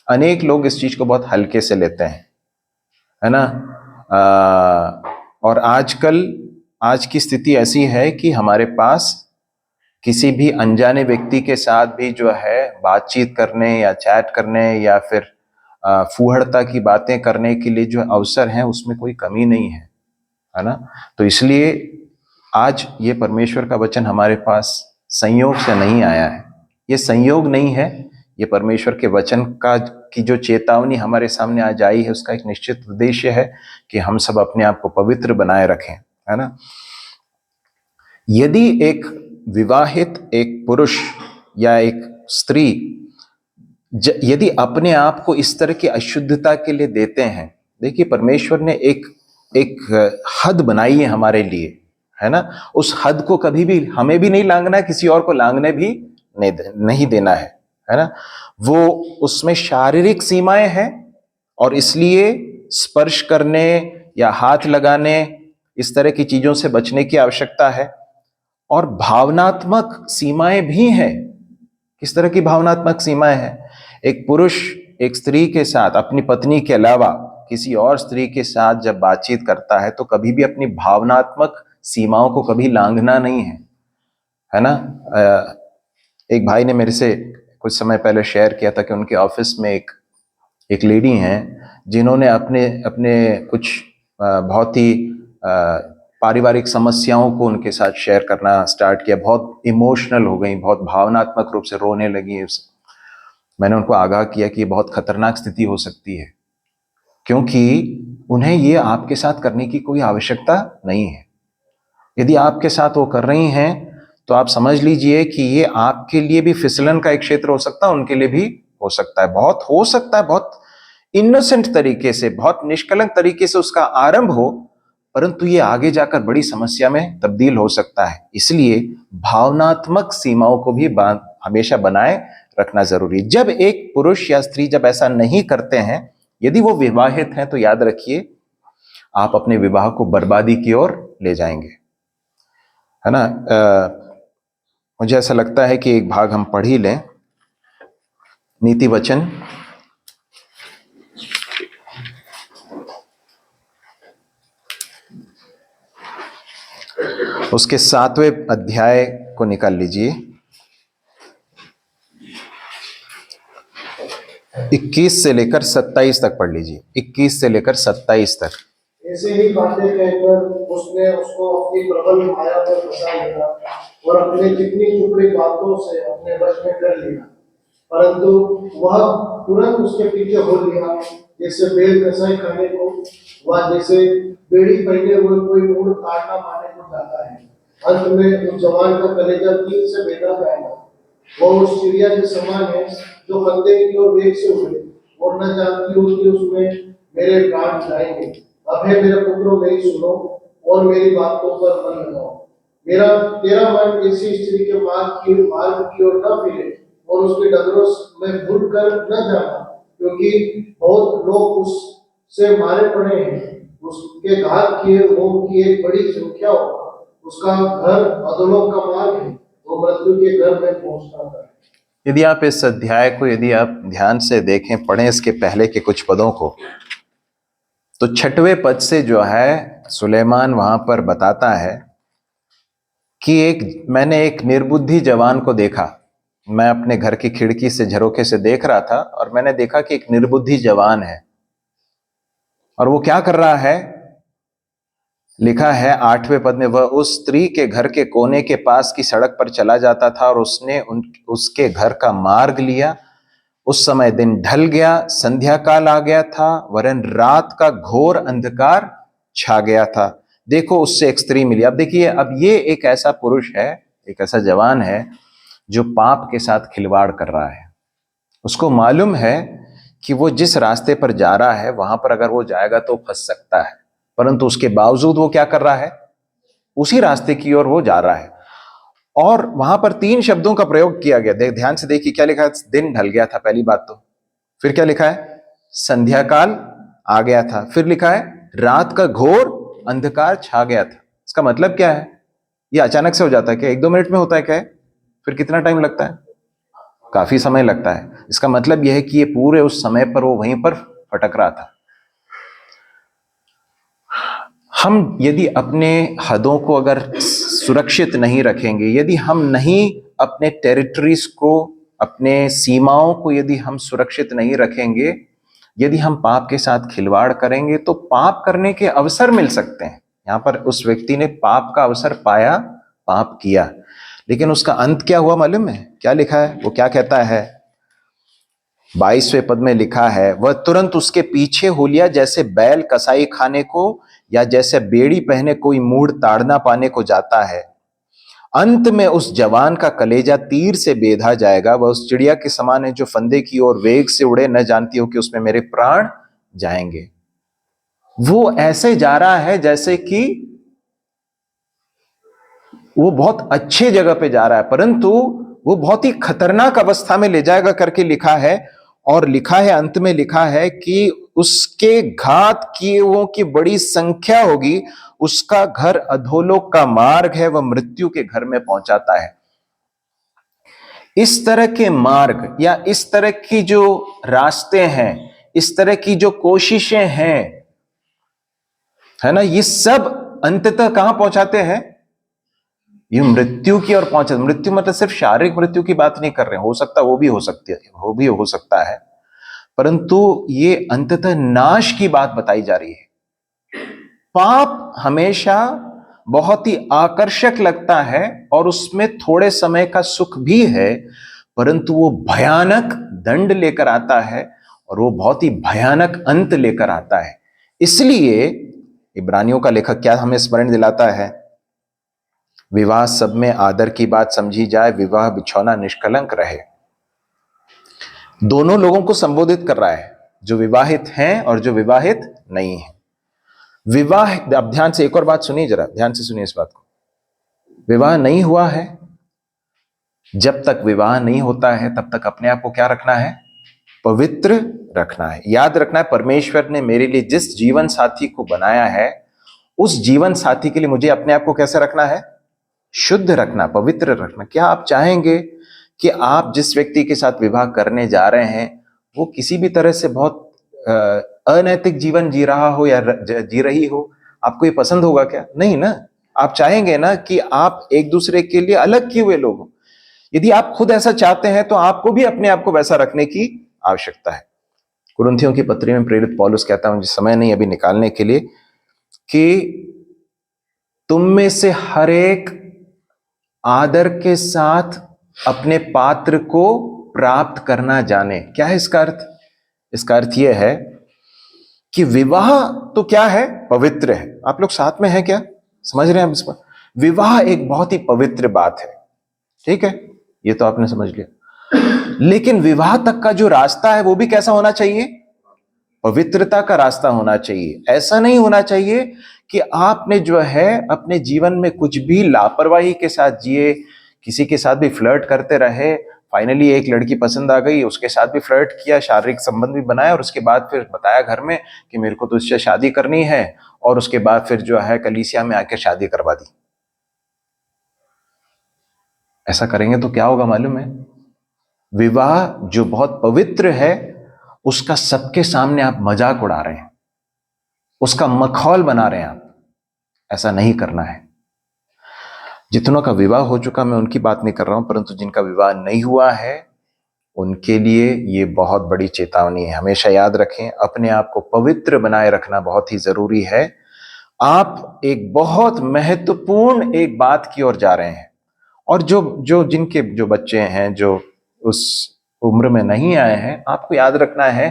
अनेक लोग इस चीज को बहुत हल्के से लेते हैं, है ना। और आज की स्थिति ऐसी है कि हमारे पास किसी भी अनजाने व्यक्ति के साथ भी जो है बातचीत करने या चैट करने या फिर फूहड़ता की बातें करने के लिए जो अवसर हैं उसमें कोई कमी नहीं है ना। तो इसलिए आज ये परमेश्वर का वचन हमारे पास संयोग से नहीं आया है। ये संयोग नहीं है, ये परमेश्वर के वचन की जो चेतावनी हमारे सामने आज आई है उसका एक निश्चित उद्देश्य है कि हम सब अपने आप को पवित्र बनाए रखें, है ना। यदि एक विवाहित एक पुरुष या एक स्त्री यदि अपने आप को इस तरह की अशुद्धता के लिए देते हैं, देखिए परमेश्वर ने एक हद बनाई है हमारे लिए, है ना। उस हद को कभी भी हमें भी नहीं लांघना, किसी और को लांघने भी नहीं देना है ना। वो उसमें शारीरिक सीमाएं हैं और इसलिए स्पर्श करने या हाथ लगाने इस तरह की चीजों से बचने की आवश्यकता है। और भावनात्मक सीमाएं भी हैं। किस तरह की भावनात्मक सीमाएं हैं? एक पुरुष एक स्त्री के साथ, अपनी पत्नी के अलावा किसी और स्त्री के साथ जब बातचीत करता है तो कभी भी अपनी भावनात्मक सीमाओं को कभी लांघना नहीं है ना। एक भाई ने मेरे से कुछ समय पहले शेयर किया था कि उनके ऑफिस में एक लेडी हैं जिन्होंने अपने कुछ बहुत ही पारिवारिक समस्याओं को उनके साथ शेयर करना स्टार्ट किया। बहुत इमोशनल हो गई, बहुत भावनात्मक रूप से रोने लगी। मैंने उनको आगाह किया कि ये बहुत खतरनाक स्थिति हो सकती है, क्योंकि उन्हें ये आपके साथ करने की कोई आवश्यकता नहीं है। यदि आपके साथ वो कर रही हैं तो आप समझ लीजिए कि ये आपके लिए भी फिसलन का एक क्षेत्र हो सकता है, उनके लिए भी हो सकता है। बहुत हो सकता है बहुत इनोसेंट तरीके से, बहुत निष्कलंक तरीके से उसका आरंभ हो, परंतु ये आगे जाकर बड़ी समस्या में तब्दील हो सकता है। इसलिए भावनात्मक सीमाओं को भी हमेशा बनाए रखना जरूरी। जब एक पुरुष या स्त्री जब ऐसा नहीं करते हैं, यदि वो विवाहित हैं, तो याद रखिए आप अपने विवाह को बर्बादी की ओर ले जाएंगे, है ना। मुझे ऐसा लगता है कि एक भाग हम पढ़ ही लें, नीति वचन उसके 7वें अध्याय को निकाल लीजिए, 21 से लेकर 27 तक पढ़ लीजिए, 21 से लेकर 27 तक। ऐसे ही बातें कहकर उसने उसको अपनी प्रबल माया में फंसा लिया और अपने चिकनी चुपड़ी बातों से अपने वश में कर लिया, परंतु वह तुरंत उसके पीछे हो लिया, जैसे बेल कसाई खाने को वह जैसे बेड़ी पहने हुए कोई मूड काटना पाने को जाता है। अंत में उस जवान का कलेजा तीर से बेधा जाएगा। वह उस चिड़िया के समान है जो फंदे की ओर वेग से उड़े और न जानती हो कि उसमें मेरे प्राण जाएंगे। अब है मेरे पुत्रों, मेरी सुनो और मेरी बातों पर मन लगाओ। तेरा मन ऐसी स्त्री के मार्ग की ओर न फिरे और उसके डगरों में भूल कर न जाना, क्योंकि बहुत लोग उससे मारे पड़े हैं। उसके घात किए लोगों की एक बड़ी संख्या हो। उसका घर अधोलोक का मार्ग है, वो मृत्यु के घर में पहुंचता है। यदि आप इस अध्याय को यदि आप ध्यान से देखें, पढ़ें इसके पहले के कुछ पदों को, तो 6वें पद से जो है सुलेमान वहां पर बताता है कि मैंने एक निर्बुद्धि जवान को देखा। मैं अपने घर की खिड़की से झरोखे से देख रहा था और मैंने देखा कि एक निर्बुद्धि जवान है, और वो क्या कर रहा है। लिखा है 8वें पद में, वह उस स्त्री के घर के कोने के पास की सड़क पर चला जाता था और उसने उसके घर का मार्ग लिया। उस समय दिन ढल गया, संध्या काल आ गया था, वरन रात का घोर अंधकार छा गया था। देखो उससे एक स्त्री मिली। अब देखिए, अब ये एक ऐसा पुरुष है, एक ऐसा जवान है जो पाप के साथ खिलवाड़ कर रहा है। उसको मालूम है कि वो जिस रास्ते पर जा रहा है वहां पर अगर वो जाएगा तो फंस सकता है, परंतु उसके बावजूद वो क्या कर रहा है, उसी रास्ते की ओर वो जा रहा है। और वहां पर 3 शब्दों का प्रयोग किया गया। ध्यान से देखिए क्या लिखा है। दिन ढल गया था, पहली बात तो। फिर क्या लिखा है, संध्या काल आ गया था। फिर लिखा है रात का घोर अंधकार छा गया था। इसका मतलब क्या है? ये अचानक से हो जाता है क्या? 1-2 मिनट में होता है क्या है? फिर कितना टाइम लगता है? काफी समय लगता है। इसका मतलब यह है कि ये पूरे उस समय पर वो वहीं पर फटक रहा था। हम यदि अपने हदों को अगर सुरक्षित नहीं रखेंगे, यदि हम नहीं अपने टेरिटरीज को, अपने सीमाओं को यदि हम सुरक्षित नहीं रखेंगे, यदि हम पाप के साथ खिलवाड़ करेंगे तो पाप करने के अवसर मिल सकते हैं। यहां पर उस व्यक्ति ने पाप का अवसर पाया, पाप किया, लेकिन उसका अंत क्या हुआ मालूम है? क्या लिखा है? वो क्या कहता है? 22वें पद में लिखा है, वह तुरंत उसके पीछे हो लिया, जैसे बैल कसाई खाने को या जैसे बेड़ी पहने कोई मूढ़ ताड़ना पाने को जाता है। अंत में उस जवान का कलेजा तीर से बेधा जाएगा। वह उस चिड़िया के समान है जो फंदे की ओर वेग से उड़े, न जानती हो कि उसमें मेरे प्राण जाएंगे। वो ऐसे जा रहा है जैसे कि वो बहुत अच्छे जगह पे जा रहा है, परंतु वो बहुत ही खतरनाक अवस्था में ले जाएगा करके लिखा है। और लिखा है, अंत में लिखा है कि उसके घात किए की बड़ी संख्या होगी। उसका घर अधोलोक का मार्ग है, वह मृत्यु के घर में पहुंचाता है। इस तरह के मार्ग या इस तरह की जो रास्ते हैं, इस तरह की जो कोशिशें हैं, है ना, ये सब अंततः कहां पहुंचाते हैं? ये मृत्यु की ओर पहुंचे। मृत्यु मतलब सिर्फ शारीरिक मृत्यु की बात नहीं कर रहे, हो सकता वो भी हो सकती है, वो भी हो सकता है, परंतु ये अंततः नाश की बात बताई जा रही है। पाप हमेशा बहुत ही आकर्षक लगता है और उसमें थोड़े समय का सुख भी है, परंतु वो भयानक दंड लेकर आता है और वो बहुत ही भयानक अंत लेकर आता है। इसलिए इब्रानियों का लेखक क्या हमें स्मरण दिलाता है? विवाह सब में आदर की बात समझी जाए, विवाह बिछौना निष्कलंक रहे। दोनों लोगों को संबोधित कर रहा है, जो विवाहित हैं और जो विवाहित नहीं है। विवाह, अब ध्यान से एक और बात सुनिए, जरा ध्यान से सुनिए इस बात को। विवाह नहीं हुआ है, जब तक विवाह नहीं होता है तब तक अपने आप को क्या रखना है? पवित्र रखना है। याद रखना है, परमेश्वर ने मेरे लिए जिस जीवन साथी को बनाया है, उस जीवन साथी के लिए मुझे अपने आप को कैसे रखना है? शुद्ध रखना, पवित्र रखना। क्या आप चाहेंगे कि आप जिस व्यक्ति के साथ विवाह करने जा रहे हैं वो किसी भी तरह से बहुत अनैतिक जीवन जी रहा हो या जी रही हो? आपको ये पसंद होगा क्या? नहीं ना। आप चाहेंगे ना कि आप एक दूसरे के लिए अलग किए हुए लोग हो। यदि आप खुद ऐसा चाहते हैं तो आपको भी अपने आप को वैसा रखने की आवश्यकता है। कुरिन्थियों की पत्री में प्रेरित पौलुस कहता है, मुझे समय नहीं अभी निकालने के लिए, कि तुम में से हर एक आदर के साथ अपने पात्र को प्राप्त करना जाने। क्या है इसका अर्थ? इसका अर्थ यह है कि विवाह तो क्या है? पवित्र है। आप लोग साथ में हैं क्या? समझ रहे हैं आप इस पर? विवाह एक बहुत ही पवित्र बात है, ठीक है, ये तो आपने समझ लिया। लेकिन विवाह तक का जो रास्ता है वो भी कैसा होना चाहिए? पवित्रता का रास्ता होना चाहिए। ऐसा नहीं होना चाहिए कि आपने जो है अपने जीवन में कुछ भी लापरवाही के साथ जिए, किसी के साथ भी फ्लर्ट करते रहे, फाइनली एक लड़की पसंद आ गई, उसके साथ भी फ्लर्ट किया, शारीरिक संबंध भी बनाया, और उसके बाद फिर बताया घर में कि मेरे को तो इससे शादी करनी है, और उसके बाद फिर जो है कलीसिया में आकर शादी करवा दी। ऐसा करेंगे तो क्या होगा मालूम है? विवाह जो बहुत पवित्र है उसका सबके सामने आप मजाक उड़ा रहे हैं, उसका मखौल बना रहे हैं आप। ऐसा नहीं करना है। जितनों का विवाह हो चुका, मैं उनकी बात नहीं कर रहा हूं, परंतु जिनका विवाह नहीं हुआ है उनके लिए ये बहुत बड़ी चेतावनी है। हमेशा याद रखें, अपने आप को पवित्र बनाए रखना बहुत ही जरूरी है। आप एक बहुत महत्वपूर्ण एक बात की ओर जा रहे हैं, और जो जिनके जो बच्चे हैं, जो उस उम्र में नहीं आए हैं, आपको याद रखना है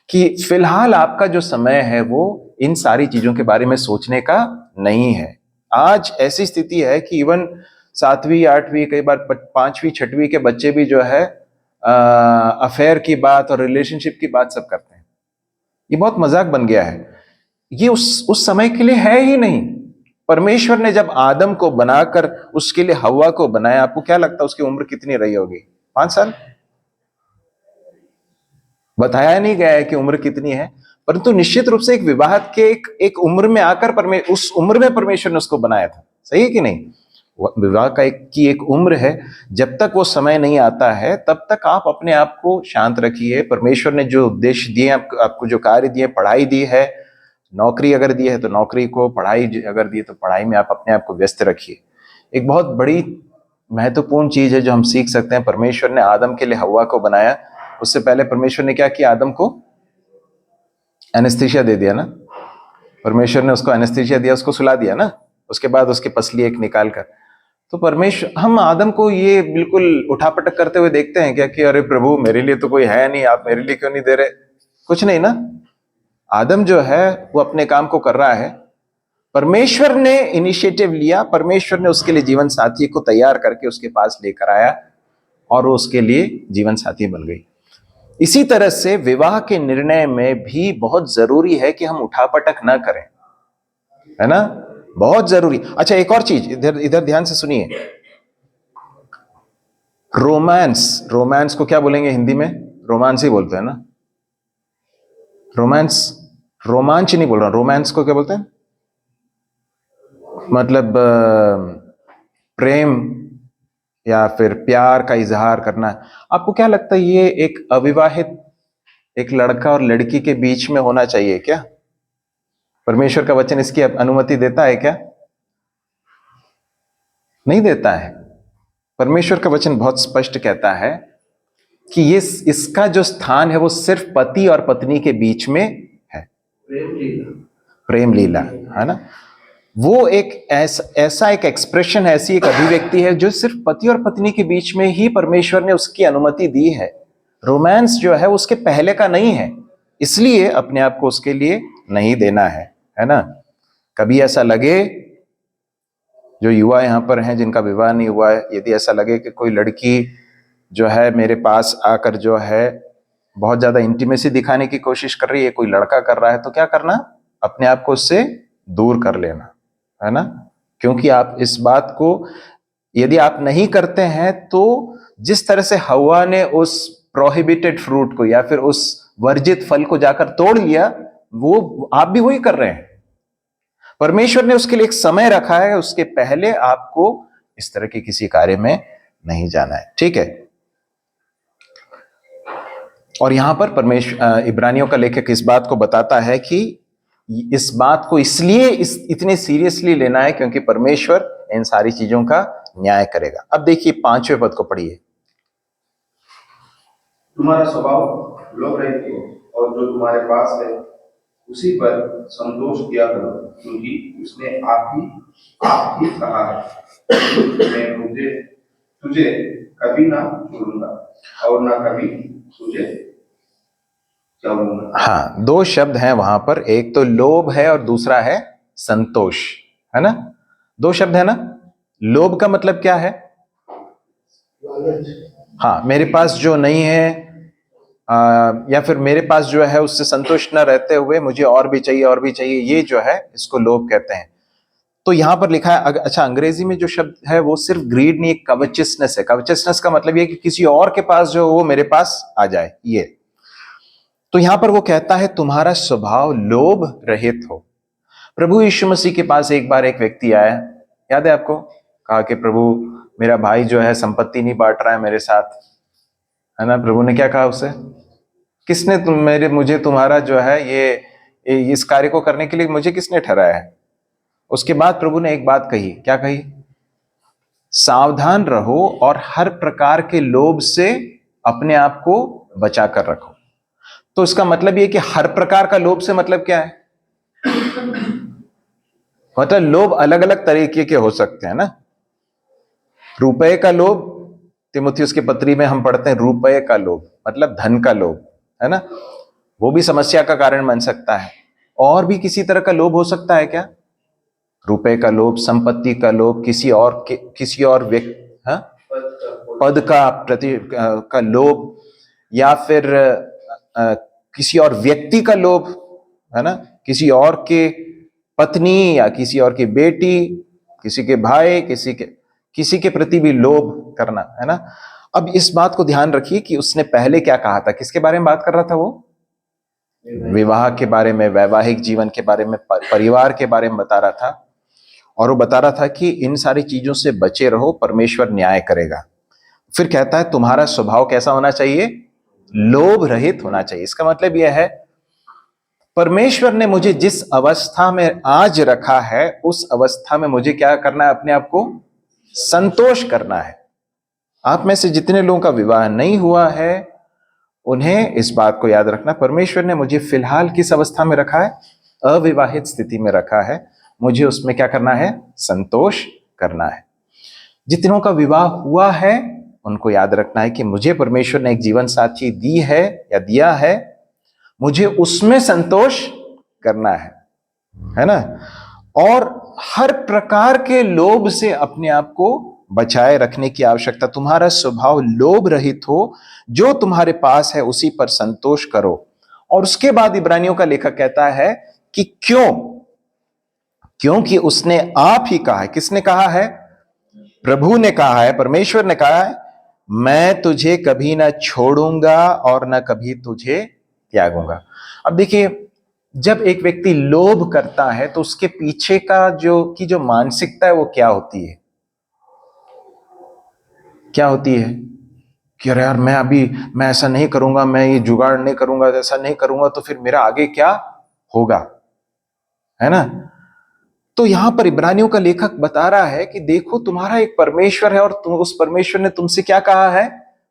कि फिलहाल आपका जो समय है वो इन सारी चीजों के बारे में सोचने का नहीं है। आज ऐसी स्थिति है कि इवन 7वीं 8वीं, कई बार 5वीं 6वीं के बच्चे भी जो है अफेयर की बात और रिलेशनशिप की बात सब करते हैं। ये बहुत मजाक बन गया है। ये उस समय के लिए है ही नहीं। परमेश्वर ने जब आदम को बनाकर उसके लिए हव्वा को बनाया, आपको क्या लगता है उसकी उम्र कितनी रही होगी? 5 साल? बताया नहीं गया है कि उम्र कितनी है, परंतु निश्चित रूप से एक विवाह के एक उम्र में आकर उस उम्र में परमेश्वर ने उसको बनाया था। सही है कि नहीं? विवाह का एक उम्र है। जब तक वो समय नहीं आता है तब तक आप अपने आप को शांत रखिए। परमेश्वर ने जो उद्देश्य दिए, आपको जो कार्य दिए, पढ़ाई दी है, नौकरी अगर दी है तो नौकरी को, पढ़ाई अगर दी है तो पढ़ाई में आप अपने आप को व्यस्त रखिए। एक बहुत बड़ी महत्वपूर्ण चीज है जो हम सीख सकते हैं, परमेश्वर ने आदम के लिए हव्वा को बनाया, उससे पहले परमेश्वर ने क्या किया? आदम को एनेस्थीसिया दे दिया ना। परमेश्वर ने उसको एनेस्थीसिया दिया, उसको सुला दिया ना, उसके बाद उसकी पसली एक निकाल कर। तो परमेश्वर, हम आदम को ये बिल्कुल उठापटक करते हुए देखते हैं क्या कि अरे प्रभु मेरे लिए तो कोई है नहीं, आप मेरे लिए क्यों नहीं दे रहे? कुछ नहीं ना। आदम जो है वो अपने काम को कर रहा है। परमेश्वर ने इनिशिएटिव लिया, परमेश्वर ने उसके लिए जीवन साथी को तैयार करके उसके पास लेकर आया और वो उसके लिए जीवन साथी बन गई। इसी तरह से विवाह के निर्णय में भी बहुत जरूरी है कि हम उठापटक ना करें, है ना? बहुत जरूरी। अच्छा, एक और चीज इधर ध्यान से सुनिए। रोमांस को क्या बोलेंगे हिंदी में? रोमांस ही बोलते हैं ना। रोमांच नहीं बोल रहा, रोमांस को क्या बोलते हैं? मतलब प्रेम या फिर प्यार का इजहार करना। आपको क्या लगता है ये एक अविवाहित, एक लड़का और लड़की के बीच में होना चाहिए क्या? परमेश्वर का वचन इसकी अनुमति देता है क्या? नहीं देता है। परमेश्वर का वचन बहुत स्पष्ट कहता है कि ये इसका जो स्थान है वो सिर्फ पति और पत्नी के बीच में है। प्रेम लीला, है ना? वो एक ऐसा एक एक्सप्रेशन है, ऐसी एक अभिव्यक्ति है जो सिर्फ पति और पत्नी के बीच में ही परमेश्वर ने उसकी अनुमति दी है। रोमांस जो है उसके पहले का नहीं है, इसलिए अपने आप को उसके लिए नहीं देना है ना? कभी ऐसा लगे, जो युवा यहाँ पर हैं जिनका विवाह नहीं हुआ है, यदि ऐसा लगे कि कोई लड़की जो है मेरे पास आकर जो है बहुत ज्यादा इंटीमेसी दिखाने की कोशिश कर रही है, कोई लड़का कर रहा है, तो क्या करना, अपने आप को उससे दूर कर लेना, है ना। क्योंकि आप इस बात को यदि आप नहीं करते हैं तो जिस तरह से हवा ने उस प्रोहिबिटेड फ्रूट को या फिर उस वर्जित फल को जाकर तोड़ लिया, वो आप भी वही कर रहे हैं। परमेश्वर ने उसके लिए एक समय रखा है, उसके पहले आपको इस तरह के किसी कार्य में नहीं जाना है, ठीक है। और यहां पर परमेश्वर इब्रानियों का लेखक इस बात को बताता है कि इस बात को इसलिए इतने सीरियसली लेना है क्योंकि परमेश्वर इन सारी चीजों का न्याय करेगा। अब देखिए 5वें पद को पढ़िए। तुम्हारा स्वभाव लोभ रहित हो और जो तुम्हारे पास है उसी पर संतोष किया करो, क्योंकि उसने आप ही कहा है, मैं तुझे कभी ना छोड़ूंगा और ना कभी तुझे छोड़ूंगा। हाँ, 2 शब्द हैं वहां पर, एक तो लोभ है और दूसरा है संतोष, है ना। 2 शब्द है ना। लोभ का मतलब क्या है? हाँ, मेरे पास जो नहीं है या फिर मेरे पास जो है उससे संतुष्ट न रहते हुए मुझे और भी चाहिए और भी चाहिए, ये जो है इसको लोभ कहते हैं। तो यहां पर लिखा है, अच्छा अंग्रेजी में जो शब्द है वो सिर्फ ग्रीड नहीं, एक कवचियसनेस है। कवचियसनेस का मतलब ये कि किसी और के पास जो वो मेरे पास आ जाए, ये। तो यहां पर वो कहता है तुम्हारा स्वभाव लोभ रहित हो। प्रभु यीशु मसीह के पास एक बार एक व्यक्ति आया, याद है आपको, कहा कि प्रभु मेरा भाई जो है संपत्ति नहीं बांट रहा है मेरे साथ, है ना। प्रभु ने क्या कहा उसे, किसने मुझे तुम्हारा जो है ये इस कार्य को करने के लिए मुझे किसने ठहराया है? उसके बाद प्रभु ने एक बात कही, क्या कही? सावधान रहो और हर प्रकार के लोभ से अपने आप को बचा कर रखो। तो इसका मतलब ये कि हर प्रकार का लोभ से मतलब क्या है? मतलब लोभ अलग अलग तरीके के हो सकते हैं ना। रुपए का लोभ, तिमुथियुस की पत्री में हम पढ़ते हैं रुपए का लोभ मतलब धन का लोभ, है ना। वो भी समस्या का कारण बन सकता है। और भी किसी तरह का लोभ हो सकता है क्या? रुपए का लोभ, संपत्ति का लोभ, किसी और व्यक्ति, हाँ, पद का लोभ, या फिर किसी और व्यक्ति का लोभ, है ना। किसी और के पत्नी या किसी और की बेटी, किसी के भाई, किसी के प्रति भी लोभ करना, है ना। अब इस बात को ध्यान रखिए कि उसने पहले क्या कहा था, किसके बारे में बात कर रहा था वो? विवाह के बारे में, वैवाहिक जीवन के बारे में, परिवार के बारे में बता रहा था। और वो बता रहा था कि इन सारी चीजों से बचे रहो, परमेश्वर न्याय करेगा। फिर कहता है तुम्हारा स्वभाव कैसा होना चाहिए? लोभ रहित होना चाहिए। इसका मतलब यह है परमेश्वर ने मुझे जिस अवस्था में आज रखा है उस अवस्था में मुझे क्या करना है? अपने आप को संतोष करना है। आप में से जितने लोगों का विवाह नहीं हुआ है उन्हें इस बात को याद रखना, परमेश्वर ने मुझे फिलहाल किस अवस्था में रखा है? अविवाहित स्थिति में रखा है। मुझे उसमें क्या करना है? संतोष करना है। जितनों का विवाह हुआ है उनको याद रखना है कि मुझे परमेश्वर ने एक जीवन साथी दी है या दिया है, मुझे उसमें संतोष करना है ना। और हर प्रकार के लोभ से अपने आप को बचाए रखने की आवश्यकता। तुम्हारा स्वभाव लोभ रहित हो, जो तुम्हारे पास है उसी पर संतोष करो। और उसके बाद इब्रानियों का लेखक कहता है कि क्योंकि उसने आप ही कहा है। किसने कहा है? प्रभु ने कहा है, परमेश्वर ने कहा है, मैं तुझे कभी ना छोड़ूंगा और ना कभी तुझे त्यागूंगा। अब देखिए, जब एक व्यक्ति लोभ करता है तो उसके पीछे का जो मानसिकता है वो क्या होती है? क्या होती है कि अरे यार मैं ऐसा नहीं करूंगा, मैं ये जुगाड़ नहीं करूंगा, ऐसा नहीं करूंगा तो फिर मेरा आगे क्या होगा, है ना। तो यहां पर इब्रानियों का लेखक बता रहा है कि देखो तुम्हारा एक परमेश्वर है और उस परमेश्वर ने तुमसे क्या कहा है?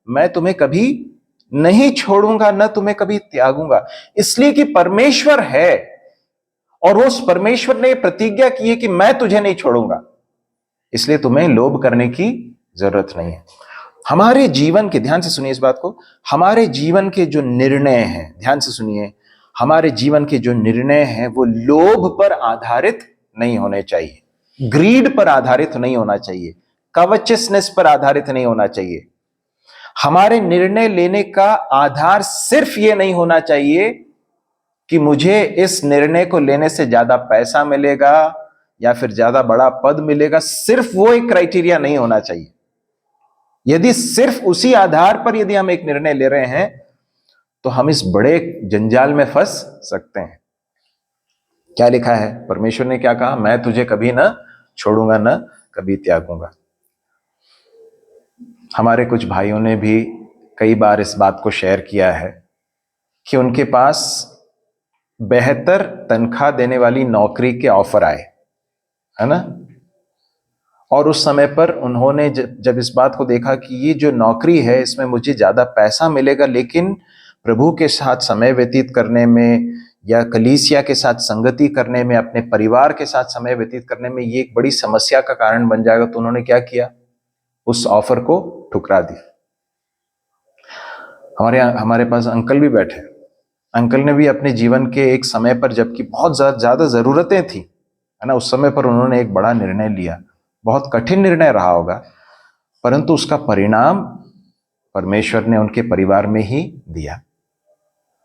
मैं तुम्हें कभी नहीं छोड़ूंगा, न तुम्हें कभी त्यागूंगा। इसलिए कि परमेश्वर है और उस परमेश्वर ने प्रतिज्ञा की है कि मैं तुझे नहीं छोड़ूंगा, इसलिए तुम्हें लोभ करने की जरूरत नहीं है। हमारे जीवन के, ध्यान से सुनिए इस बात को, हमारे जीवन के जो निर्णय हैं, ध्यान से सुनिए, हमारे जीवन के जो निर्णय हैं वो लोभ पर आधारित नहीं होने चाहिए। ग्रीड पर आधारित नहीं होना चाहिए, कवचसनेस पर आधारित नहीं होना चाहिए। हमारे निर्णय लेने का आधार सिर्फ ये नहीं होना चाहिए कि मुझे इस निर्णय को लेने से ज्यादा पैसा मिलेगा या फिर ज्यादा बड़ा पद मिलेगा, सिर्फ वो एक क्राइटेरिया नहीं होना चाहिए। यदि सिर्फ उसी आधार पर यदि हम एक निर्णय ले रहे हैं तो हम इस बड़े जंजाल में फंस सकते हैं। क्या लिखा है? परमेश्वर ने क्या कहा? मैं तुझे कभी ना छोड़ूंगा, ना कभी त्यागूंगा। हमारे कुछ भाइयों ने भी कई बार इस बात को शेयर किया है कि उनके पास बेहतर तनख्वाह देने वाली नौकरी के ऑफर आए, है ना, और उस समय पर उन्होंने जब इस बात को देखा कि ये जो नौकरी है इसमें मुझे ज्यादा पैसा मिलेगा, लेकिन प्रभु के साथ समय व्यतीत करने में या कलीसिया के साथ संगति करने में, अपने परिवार के साथ समय व्यतीत करने में ये एक बड़ी समस्या का कारण बन जाएगा, तो उन्होंने क्या किया? उस ऑफर को ठुकरा दिया। हमारे पास अंकल भी बैठे। अंकल ने भी अपने जीवन के एक समय पर, जबकि बहुत ज्यादा जरूरतें थी, है ना, उस समय पर उन्होंने एक बड़ा निर्णय लिया। बहुत कठिन निर्णय रहा होगा, परंतु उसका परिणाम परमेश्वर ने उनके परिवार में ही दिया।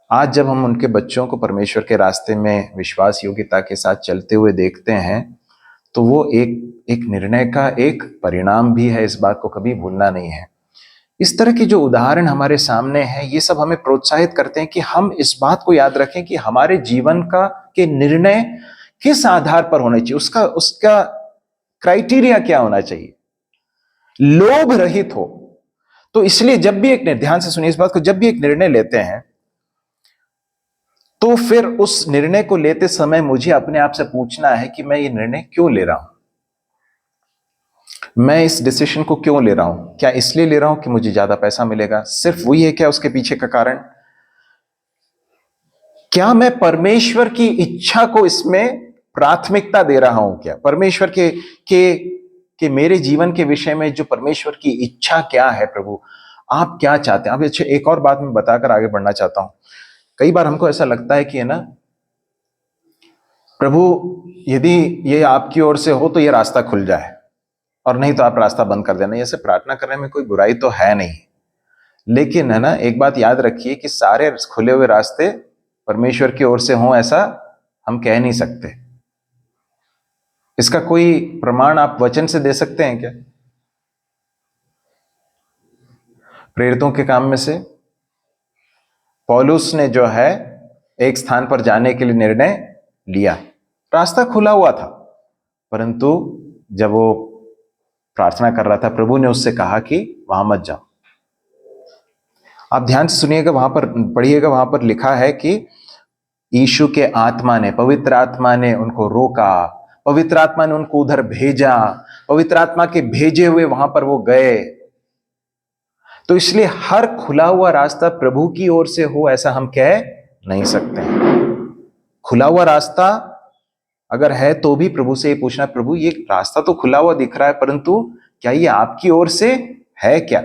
आज जब हम उनके बच्चों को परमेश्वर के रास्ते में विश्वास योग्यता के साथ चलते हुए देखते हैं तो वो एक निर्णय का एक परिणाम भी है, इस बात को कभी भूलना नहीं है। इस तरह की जो उदाहरण हमारे सामने है, ये सब हमें प्रोत्साहित करते हैं कि हम इस बात को याद रखें कि हमारे जीवन के निर्णय किस आधार पर होने चाहिए, उसका क्राइटेरिया क्या होना चाहिए, लोभ रहित हो। तो इसलिए जब भी ध्यान से सुनिए इस बात को, जब भी एक निर्णय लेते हैं तो फिर उस निर्णय को लेते समय मुझे अपने आप से पूछना है कि मैं ये निर्णय क्यों ले रहा हूं, मैं इस डिसीजन को क्यों ले रहा हूं? क्या इसलिए ले रहा हूं कि मुझे ज्यादा पैसा मिलेगा? सिर्फ वही है क्या उसके पीछे का कारण? क्या मैं परमेश्वर की इच्छा को इसमें प्राथमिकता दे रहा हूं? क्या परमेश्वर के मेरे जीवन के विषय में जो परमेश्वर की इच्छा क्या है? प्रभु आप क्या चाहते हैं? अब अच्छा, एक और बात मैं बताकर आगे बढ़ना चाहता हूं। कई बार हमको ऐसा लगता है कि है ना, प्रभु यदि ये आपकी ओर से हो तो ये रास्ता खुल जाए, और नहीं तो आप रास्ता बंद कर देना। ऐसे प्रार्थना करने में कोई बुराई तो है नहीं, लेकिन है ना, एक बात याद रखिए कि सारे खुले हुए रास्ते परमेश्वर की ओर से हों ऐसा हम कह नहीं सकते। इसका कोई प्रमाण आप वचन से दे सकते हैं क्या? प्रेरितों के काम में से पौलुस ने जो है एक स्थान पर जाने के लिए निर्णय लिया, रास्ता खुला हुआ था, परंतु जब वो प्रार्थना कर रहा था प्रभु ने उससे कहा कि वहां मत जाओ। आप ध्यान से सुनिएगा, वहां पर पढ़िएगा, वहां पर लिखा है कि यीशु के आत्मा ने, पवित्र आत्मा ने उनको रोका, पवित्र आत्मा ने उनको उधर भेजा, पवित्र आत्मा के भेजे हुए वहां पर वो गए। तो इसलिए हर खुला हुआ रास्ता प्रभु की ओर से हो ऐसा हम कह नहीं सकते। खुला हुआ रास्ता अगर है तो भी प्रभु से ये पूछना, प्रभु ये रास्ता तो खुला हुआ दिख रहा है, परंतु क्या ये आपकी ओर से है क्या?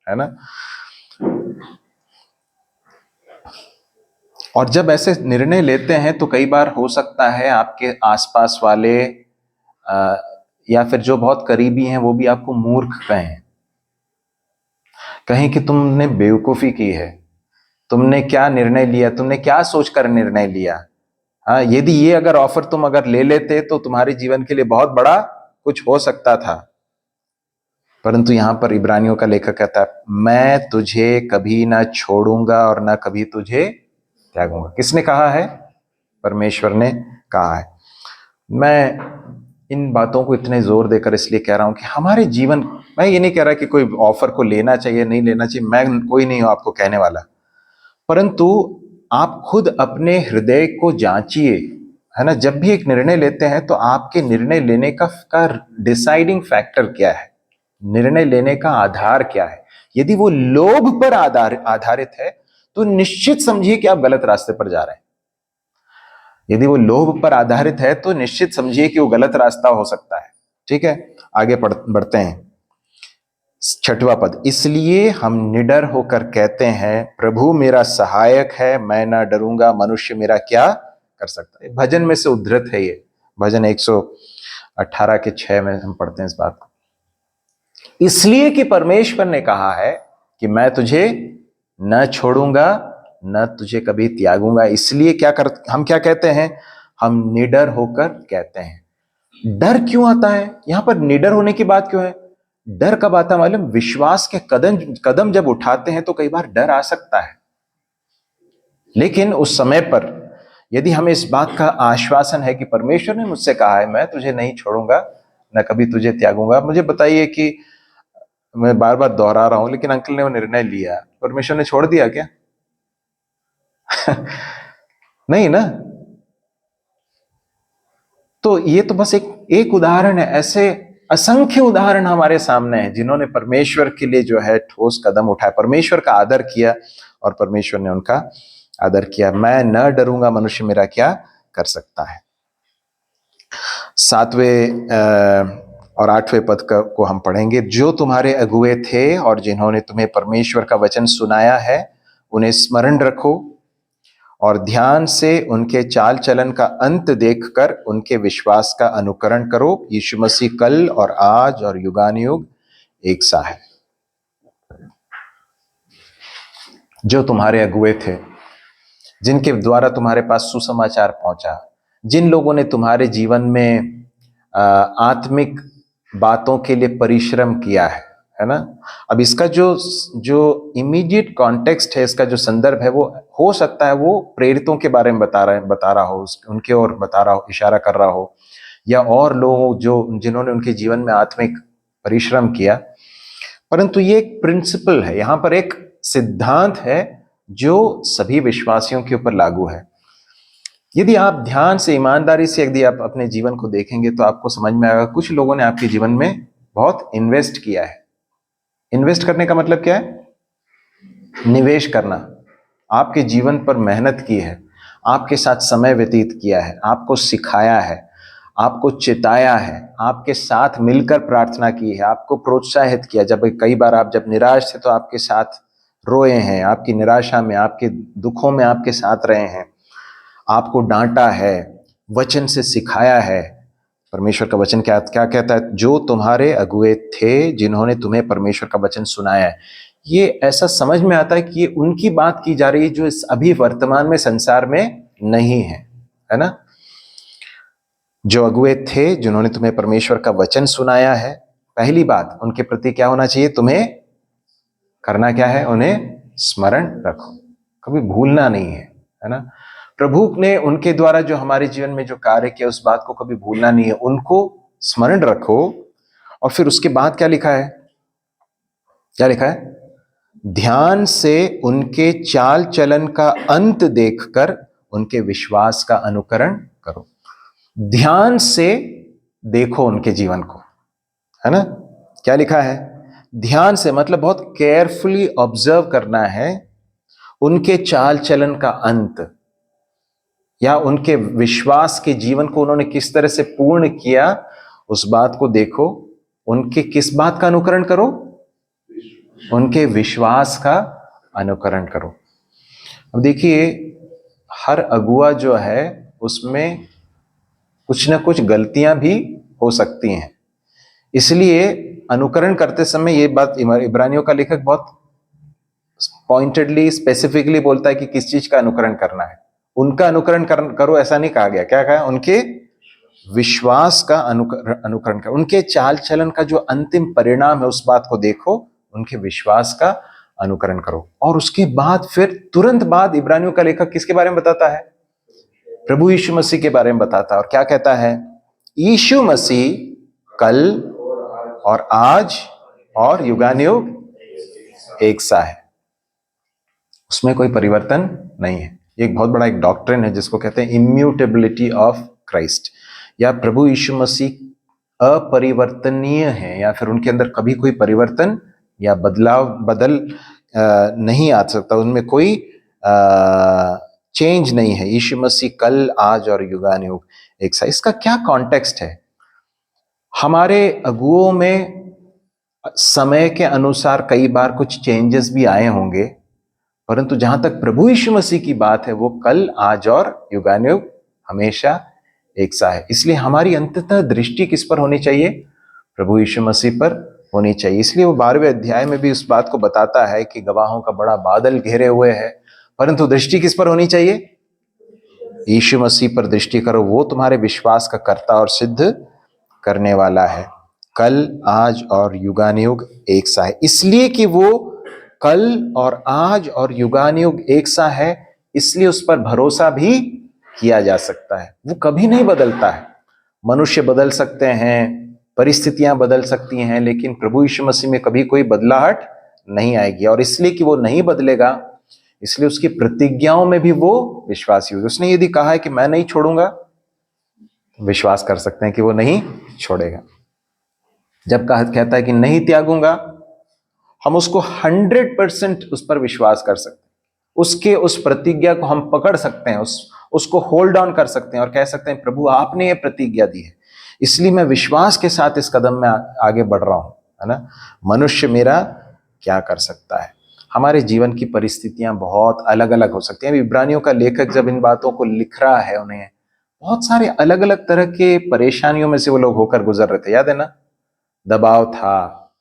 है ना। और जब ऐसे निर्णय लेते हैं तो कई बार हो सकता है आपके आसपास वाले या फिर जो बहुत करीबी हैं वो भी आपको मूर्ख कहें कि तुमने बेवकूफी की है, तुमने क्या निर्णय लिया, तुमने क्या सोचकर निर्णय लिया। हाँ, यदि ये अगर ऑफर तुम अगर ले लेते तो तुम्हारे जीवन के लिए बहुत बड़ा कुछ हो सकता था। परंतु यहां पर इब्रानियों का लेखक कहता है, मैं तुझे कभी ना छोड़ूंगा और ना कभी तुझे त्यागूंगा। किसने कहा है? परमेश्वर ने कहा है। मैं इन बातों को इतने जोर देकर इसलिए कह रहा हूं कि हमारे जीवन, मैं ये नहीं कह रहा कि कोई ऑफर को लेना चाहिए नहीं लेना चाहिए, मैं कोई नहीं हूं आपको कहने वाला, परंतु आप खुद अपने हृदय को जांचिए, है ना। जब भी एक निर्णय लेते हैं तो आपके निर्णय लेने का डिसाइडिंग फैक्टर क्या है, निर्णय लेने का आधार क्या है। यदि वो लोभ पर आधारित है तो निश्चित समझिए कि आप गलत रास्ते पर जा रहे हैं। यदि वो लोभ पर आधारित है तो निश्चित समझिए कि वो गलत रास्ता हो सकता है। ठीक है, आगे बढ़ते हैं। 6वां पद, इसलिए हम निडर होकर कहते हैं, प्रभु मेरा सहायक है, मैं ना डरूंगा, मनुष्य मेरा क्या कर सकता है। भजन में से उद्धृत है ये, भजन 18:6 में हम पढ़ते हैं इस बात को। इसलिए कि परमेश्वर ने कहा है कि मैं तुझे न छोड़ूंगा न तुझे कभी त्यागूंगा। इसलिए हम क्या कहते हैं? हम निडर होकर कहते हैं। डर क्यों आता है? यहां पर निडर होने की बात क्यों है? डर कब आता है मालूम? विश्वास के कदम जब उठाते हैं तो कई बार डर आ सकता है, लेकिन उस समय पर यदि हमें इस बात का आश्वासन है कि परमेश्वर ने मुझसे कहा है मैं तुझे नहीं छोड़ूंगा न कभी तुझे त्यागूंगा। मुझे बताइए कि मैं बार बार दोहरा रहा हूं, लेकिन अंकल ने वो निर्णय लिया, परमेश्वर ने छोड़ दिया क्या? नहीं ना। तो ये तो बस एक उदाहरण है। ऐसे असंख्य उदाहरण हमारे सामने हैं जिन्होंने परमेश्वर के लिए जो है ठोस कदम उठाया, परमेश्वर का आदर किया और परमेश्वर ने उनका आदर किया। मैं न डरूंगा, मनुष्य मेरा क्या कर सकता है। 7वें और 8वें पद को हम पढ़ेंगे। जो तुम्हारे अगुए थे और जिन्होंने तुम्हें परमेश्वर का वचन सुनाया है उन्हें स्मरण रखो और ध्यान से उनके चाल चलन का अंत देखकर उनके विश्वास का अनुकरण करो। यीशु मसीह कल और आज और युगानुयुग एक सा है। जो तुम्हारे अगुए थे, जिनके द्वारा तुम्हारे पास सुसमाचार पहुंचा, जिन लोगों ने तुम्हारे जीवन में आत्मिक बातों के लिए परिश्रम किया है ना। अब इसका जो इमीडिएट कॉन्टेक्स्ट है, इसका जो संदर्भ है, वो हो सकता है वो प्रेरितों के बारे में बता रहा हो, उनके ओर बता रहा हो, इशारा कर रहा हो, या और लोग जिन्होंने उनके जीवन में आत्मिक परिश्रम किया। परंतु ये एक प्रिंसिपल है, यहां पर एक सिद्धांत है जो सभी विश्वासियों के ऊपर लागू है। यदि आप ध्यान से, ईमानदारी से यदि आप अपने जीवन को देखेंगे तो आपको समझ में आएगा कुछ लोगों ने आपके जीवन में बहुत इन्वेस्ट किया है। इन्वेस्ट करने का मतलब क्या है? निवेश करना। आपके जीवन पर मेहनत की है, आपके साथ समय व्यतीत किया है, आपको सिखाया है, आपको चिताया है, आपके साथ मिलकर प्रार्थना की है, आपको प्रोत्साहित किया। जब कई बार आप जब निराश थे तो आपके साथ रोए हैं, आपकी निराशा में, आपके दुखों में आपके साथ रहे हैं, आपको डांटा है, वचन से सिखाया है। परमेश्वर का वचन क्या कहता है? जो तुम्हारे अगुए थे जिन्होंने तुम्हें परमेश्वर का वचन सुनाया है। ये ऐसा समझ में आता है कि ये उनकी बात की जा रही है जो इस अभी वर्तमान में संसार में नहीं है ना। जो अगुए थे जिन्होंने तुम्हें परमेश्वर का वचन सुनाया है, पहली बात उनके प्रति क्या होना चाहिए? तुम्हें करना क्या है? उन्हें स्मरण रखो, कभी भूलना नहीं है ना। प्रभु ने उनके द्वारा जो हमारे जीवन में जो कार्य किया उस बात को कभी भूलना नहीं है, उनको स्मरण रखो। और फिर उसके बाद क्या लिखा है? क्या लिखा है? ध्यान से उनके चाल चलन का अंत देखकर उनके विश्वास का अनुकरण करो। ध्यान से देखो उनके जीवन को, है ना। क्या लिखा है? ध्यान से मतलब बहुत केयरफुली ऑब्जर्व करना है उनके चाल चलन का अंत, या उनके विश्वास के जीवन को उन्होंने किस तरह से पूर्ण किया उस बात को देखो। उनके किस बात का अनुकरण करो? उनके विश्वास का अनुकरण करो। अब देखिए, हर अगुआ जो है उसमें कुछ ना कुछ गलतियां भी हो सकती हैं, इसलिए अनुकरण करते समय ये बात इब्रानियों का लेखक बहुत पॉइंटेडली, स्पेसिफिकली बोलता है कि किस चीज का अनुकरण करना है। उनका अनुकरण करो ऐसा नहीं कहा गया। क्या कहा? उनके विश्वास का अनुकरण करो। उनके चाल चलन का जो अंतिम परिणाम है उस बात को देखो, उनके विश्वास का अनुकरण करो। और उसके बाद फिर तुरंत बाद इब्रानियों का लेखक किसके बारे में बताता है? प्रभु यीशु मसीह के बारे में बताता है। और क्या कहता है? यीशु मसीह कल और आज और युगानुयुग एक सा है, उसमें कोई परिवर्तन नहीं है। एक बहुत बड़ा एक डॉक्ट्रिन है जिसको कहते हैं इम्यूटेबिलिटी ऑफ क्राइस्ट, या प्रभु यीशु मसीह अपरिवर्तनीय है, या फिर उनके अंदर कभी कोई परिवर्तन या बदल नहीं आ सकता, उनमें कोई चेंज नहीं है। यीशु मसीह कल, आज और युगानुयुग एक सा। इसका क्या कॉन्टेक्स्ट है? हमारे अगुओं में समय के अनुसार कई बार कुछ चेंजेस भी आए होंगे, परंतु जहां तक प्रभु यीशु मसीह की बात है वो कल, आज और युगानुयुग हमेशा एक सा है। इसलिए हमारी अंततः दृष्टि किस पर होनी चाहिए? प्रभु यीशु मसीह पर होनी चाहिए। इसलिए वो 12वें अध्याय में भी उस बात को बताता है कि गवाहों का बड़ा बादल घेरे हुए है, परंतु दृष्टि किस पर होनी चाहिए? यीशु मसीह पर दृष्टि करो, वो तुम्हारे विश्वास का कर्ता और सिद्ध करने वाला है। कल, आज और युगानुयुग एक सा है। इसलिए कि वो कल और आज और युगानुयुग एक सा है, इसलिए उस पर भरोसा भी किया जा सकता है। वो कभी नहीं बदलता है। मनुष्य बदल सकते हैं, परिस्थितियां बदल सकती हैं, लेकिन प्रभु यीशु मसीह में कभी कोई बदलाहट नहीं आएगी। और इसलिए कि वो नहीं बदलेगा, इसलिए उसकी प्रतिज्ञाओं में भी वो विश्वासी होगी। उसने यदि कहा है कि मैं नहीं छोड़ूंगा, विश्वास कर सकते हैं कि वो नहीं छोड़ेगा। जब कहता है कि नहीं त्यागूंगा, हम उसको 100% उस पर विश्वास कर सकते हैं। उसके उस प्रतिज्ञा को हम पकड़ सकते हैं, उसको होल्ड ऑन कर सकते हैं और कह सकते हैं प्रभु आपने ये प्रतिज्ञा दी है, इसलिए मैं विश्वास के साथ इस कदम में आगे बढ़ रहा हूं, है ना। मनुष्य मेरा क्या कर सकता है? हमारे जीवन की परिस्थितियां बहुत अलग अलग हो सकती हैं। इब्रानियों का लेखक जब इन बातों को लिख रहा है, उन्हें बहुत सारे अलग अलग तरह के परेशानियों में से वो लोग होकर गुजर रहे थे। याद है ना, दबाव था,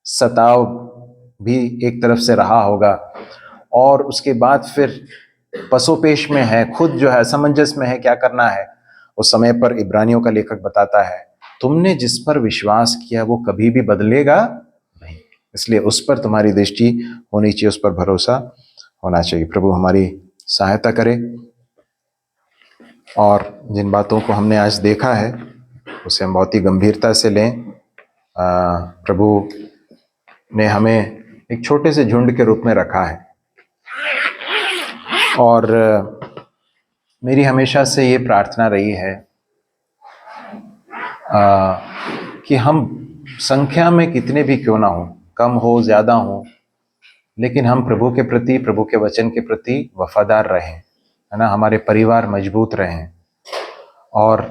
सताव भी एक तरफ से रहा होगा, और उसके बाद फिर पसोपेश में है, खुद जो है असमंजस में है, क्या करना है। उस समय पर इब्रानियों का लेखक बताता है तुमने जिस पर विश्वास किया वो कभी भी बदलेगा नहीं, इसलिए उस पर तुम्हारी दृष्टि होनी चाहिए, उस पर भरोसा होना चाहिए। प्रभु हमारी सहायता करे और जिन बातों को हमने आज देखा है उसे हम बहुत ही गंभीरता से लें। प्रभु ने हमें एक छोटे से झुंड के रूप में रखा है, और मेरी हमेशा से ये प्रार्थना रही है कि हम संख्या में कितने भी क्यों ना हो, कम हो ज़्यादा हो, लेकिन हम प्रभु के प्रति, प्रभु के वचन के प्रति वफादार रहें, है ना। हमारे परिवार मजबूत रहें, और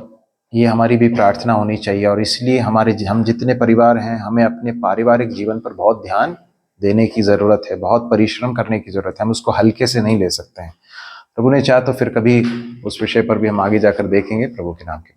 ये हमारी भी प्रार्थना होनी चाहिए। और इसलिए हम जितने परिवार हैं, हमें अपने पारिवारिक जीवन पर बहुत ध्यान देने की ज़रूरत है, बहुत परिश्रम करने की ज़रूरत है। हम उसको हल्के से नहीं ले सकते हैं। प्रभु ने चाहा तो फिर कभी उस विषय पर भी हम आगे जाकर देखेंगे। प्रभु के नाम के